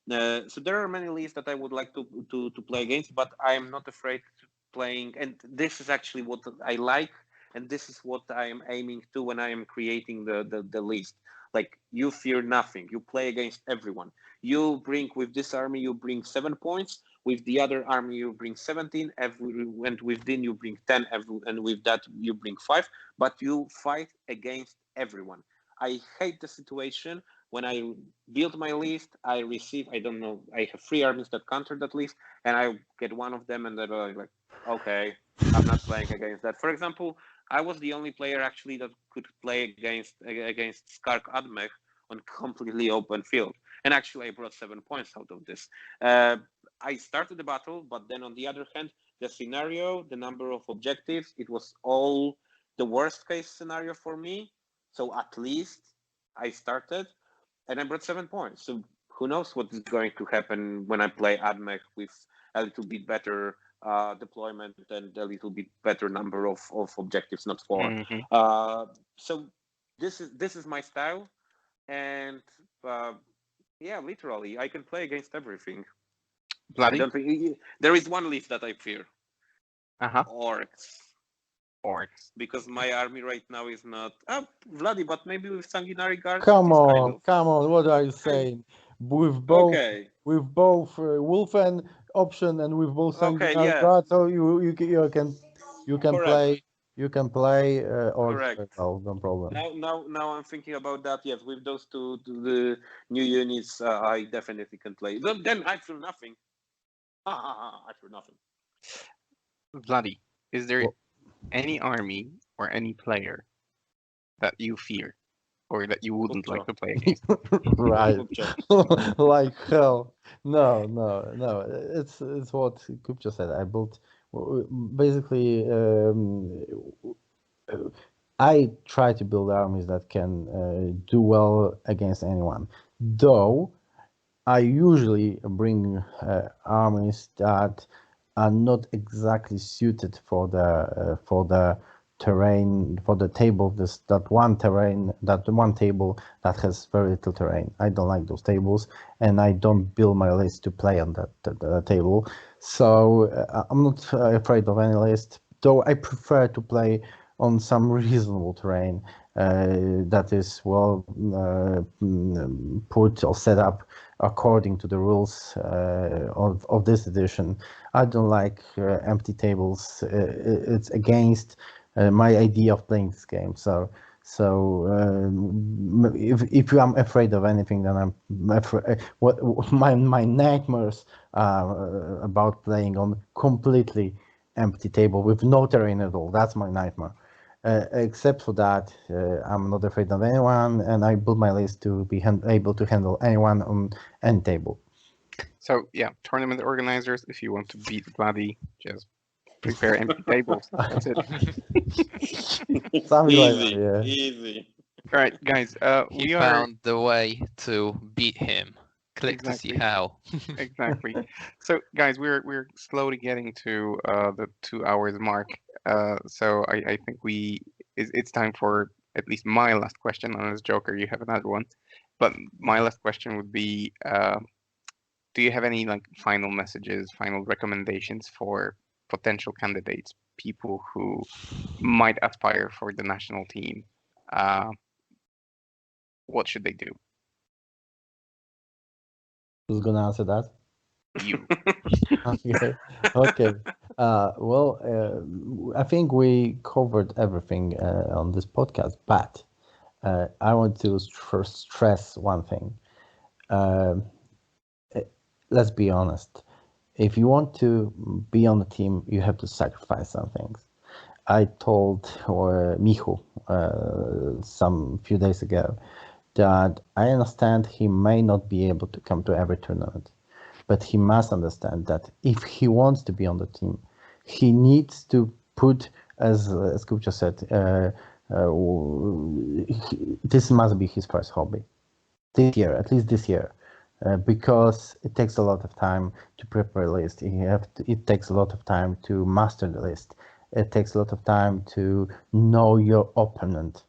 So there are many lists that I would like to play against, but I am not afraid to playing. And this is actually what I like, and this is what I am aiming to when I am creating the list. Like, you fear nothing. You play against everyone. You bring with this army, you bring 7 points. With the other army, you bring 17. And within, you bring 10. And with that, you bring 5. But you fight against everyone. I hate the situation when I build my list. I receive, I don't know, I have 3 armies that counter that list, and I get one of them, and they're like, okay, I'm not playing against that. For example, I was the only player actually that could play against Skark Admech on completely open field. And actually, I brought 7 points out of this. I started the battle, but then on the other hand, the scenario, the number of objectives, it was all the worst case scenario for me. So at least I started, and I brought 7 points. So who knows what is going to happen when I play Admech with a little bit better deployment and a little bit better number of objectives, not 4. Mm-hmm. So this is my style, and yeah, literally, I can play against everything. Vladdi? I don't think there is one list that I fear. Orcs. Because my army right now is not Vladdi, but maybe with Sanguinary Guards. Come on, what are you saying? With both Wolfen option and with both Sanguinary Guards, so you can play orcs as well, no problem. Now I'm thinking about that. Yes, with those two the new units, I definitely can play. Then I feel nothing. I feel nothing. Vladdi, is there any army or any player that you fear or that you wouldn't like to play against? Right. Like hell. No. It's what Kubcio said. I built basically I try to build armies that can do well against anyone. Though I usually bring armies that are not exactly suited for the terrain, for the table. That one table that has very little terrain. I don't like those tables, and I don't build my list to play on that table. So I'm not afraid of any list, though I prefer to play on some reasonable terrain. that is well put or set up according to the rules of this edition. I don't like empty tables. It's against my idea of playing this game. So if I'm afraid of anything, then I'm afraid. What my nightmares are about playing on completely empty table with no terrain at all. That's my nightmare. Except for that, I'm not afraid of anyone, and I build my list to be able to handle anyone on any table. So yeah, tournament organizers, if you want to beat Vladdi, just prepare empty tables. That's it. Something like Easy, that, yeah. easy. All right, guys. He We are found the way to beat him. Click to see Exactly. how. exactly. So guys, we're slowly getting to the 2 hours mark. So I think it's time for at least my last question. Unless Joker, you have another one. But my last question would be, do you have any like final messages, final recommendations for potential candidates, people who might aspire for the national team? What should they do? Who's gonna answer that? You. Okay. Okay. Well, I think we covered everything on this podcast, but I want to first stress one thing. Let's be honest. If you want to be on the team, you have to sacrifice some things. I told Michu some few days ago that I understand he may not be able to come to every tournament, but he must understand that if he wants to be on the team, he needs to put, as Kubcio said, this must be his first hobby this year, at least this year. Because it takes a lot of time to prepare a list. It takes a lot of time to master the list. It takes a lot of time to know your opponent.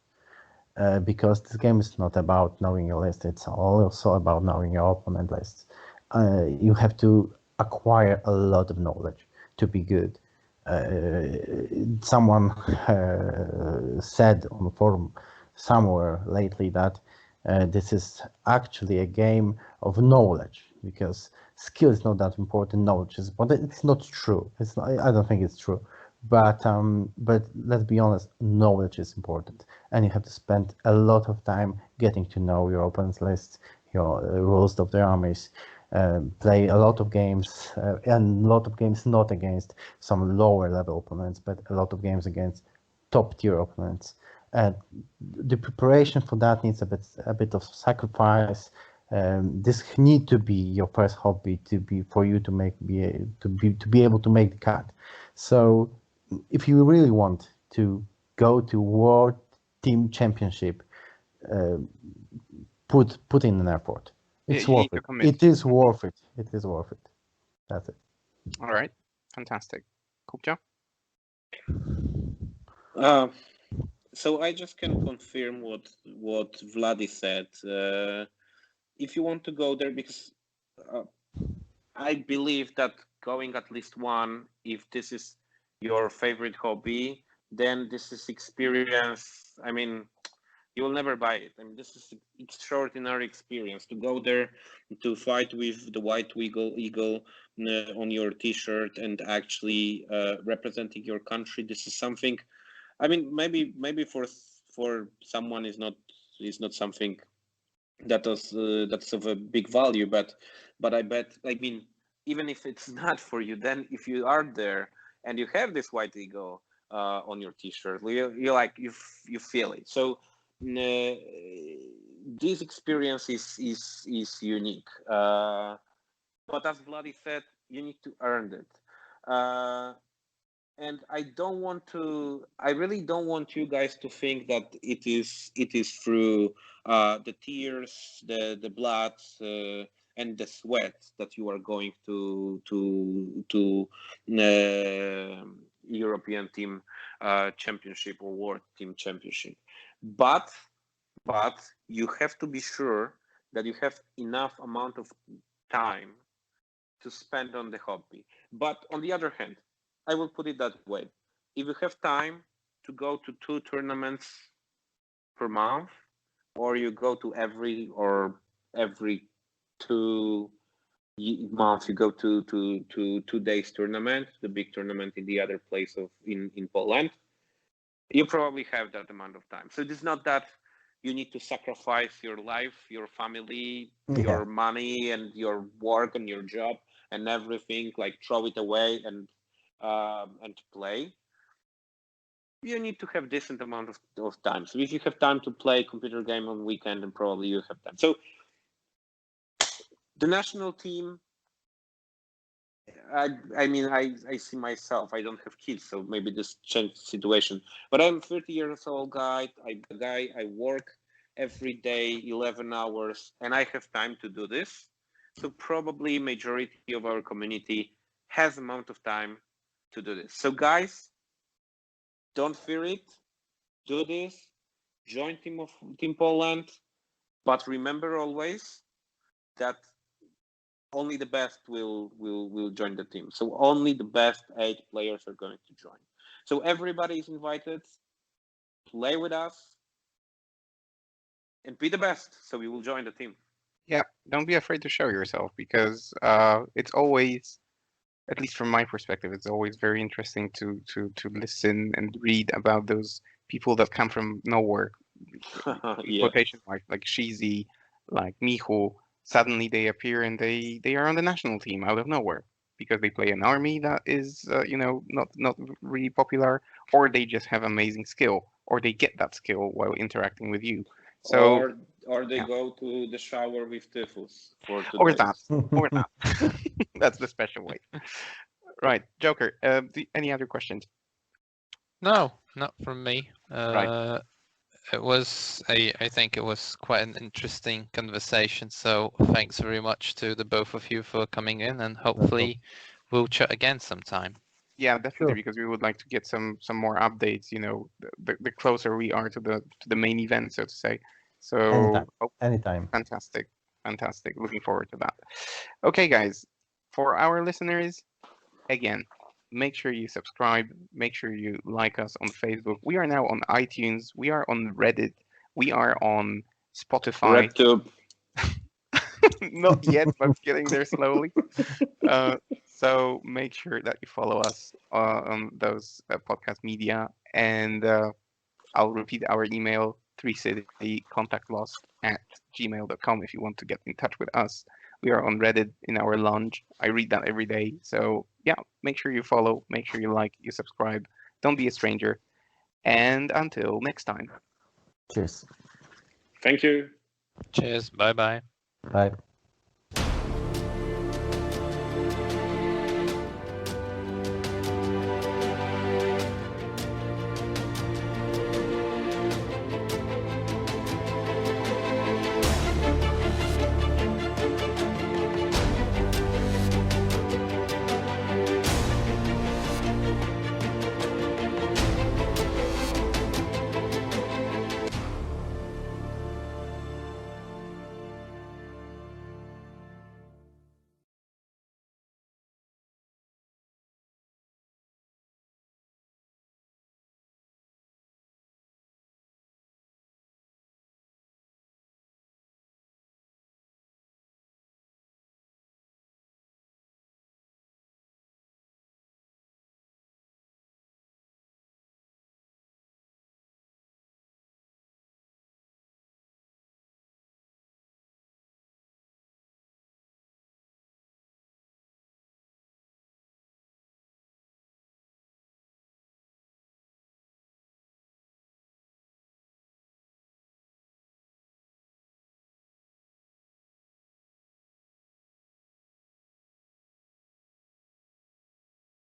Because this game is not about knowing your list, it's also about knowing your opponent lists. You have to acquire a lot of knowledge to be good. Someone said on the forum somewhere lately that this is actually a game of knowledge, because skill is not that important, knowledge is, but it's not true. It's not, I don't think it's true. But let's be honest, knowledge is important, and you have to spend a lot of time getting to know your opponent's lists, your rules of the armies, play a lot of games, and a lot of games not against some lower level opponents, but a lot of games against top tier opponents. The preparation for that needs a bit of sacrifice. This need to be your first hobby for you to be able to make the cut. So if you really want to go to World Team Championship, put in an effort. It's you worth need to it. commit. It is worth it. It is worth it. That's it. All right, fantastic. Kubcio? So I just can confirm what Vladdi said. If you want to go there, because I believe that going at least one, if this is your favorite hobby, then this is experience. I mean, you will never buy it. I mean, this is extraordinary experience to go there, to fight with the white eagle on your T-shirt and actually representing your country. This is something. I mean, maybe for someone is not something that's of a big value, but I bet. I mean, even if it's not for you, then if you are there and you have this white eagle on your T-shirt, you like you feel it. So this experience is unique. But as Vladdi said, you need to earn it. And I really don't want you guys to think that it is through the tears, the blood, and the sweat that you are going to European Team Championship or World Team Championship. But you have to be sure that you have enough amount of time to spend on the hobby. But on the other hand, I will put it that way. If you have time to go to 2 tournaments per month, or you go to every 2 months you go to 2 days tournament, the big tournament in the other place in Poland. You probably have that amount of time. So it's not that you need to sacrifice your life, your family, your money, and your work and your job and everything, like throw it away and play. You need to have decent amount of time. So if you have time to play computer game on weekend, then probably you have time. So the national team, I mean, I see myself, I don't have kids, so maybe this changed the situation. But I'm 30 years old guy. I work every day, 11 hours, and I have time to do this. So probably majority of our community has amount of time to do this. So guys, don't fear it. Do this. Join Team Poland. But remember always that only the best will join the team. So only the best 8 players are going to join. So everybody is invited. Play with us and be the best. So we will join the team. Yeah, don't be afraid to show yourself, because it's always, at least from my perspective, it's always very interesting to listen and read about those people that come from nowhere. Yeah. Quotation marks, like Shizi, like Michu. Suddenly they appear and they are on the national team out of nowhere because they play an army that is not really popular, or they just have amazing skill, or they get that skill while interacting with you. So or they go to the shower with Tyfus for 2 or days. that, or that. That's the special way. Right, Joker. Any other questions? No, not from me. Right. It was I think it was quite an interesting conversation. So thanks very much to the both of you for coming in, and hopefully we'll chat again sometime. Yeah, definitely, Sure. because we would like to get some more updates. The closer we are to the main event, so to say. So Anytime. fantastic. Looking forward to that. Okay, guys, for our listeners, again, make sure you subscribe. Make sure you like us on Facebook. We are now on iTunes. We are on Reddit. We are on Spotify. RedTube. Not yet, but getting there slowly. So make sure that you follow us on those podcast media, and I'll repeat our email: 3citycontactlost@gmail.com if you want to get in touch with us. We are on Reddit in our lounge. I read that every day. So yeah, make sure you follow, make sure you like, you subscribe. Don't be a stranger. And until next time. Cheers. Thank you. Cheers. Bye bye. Bye.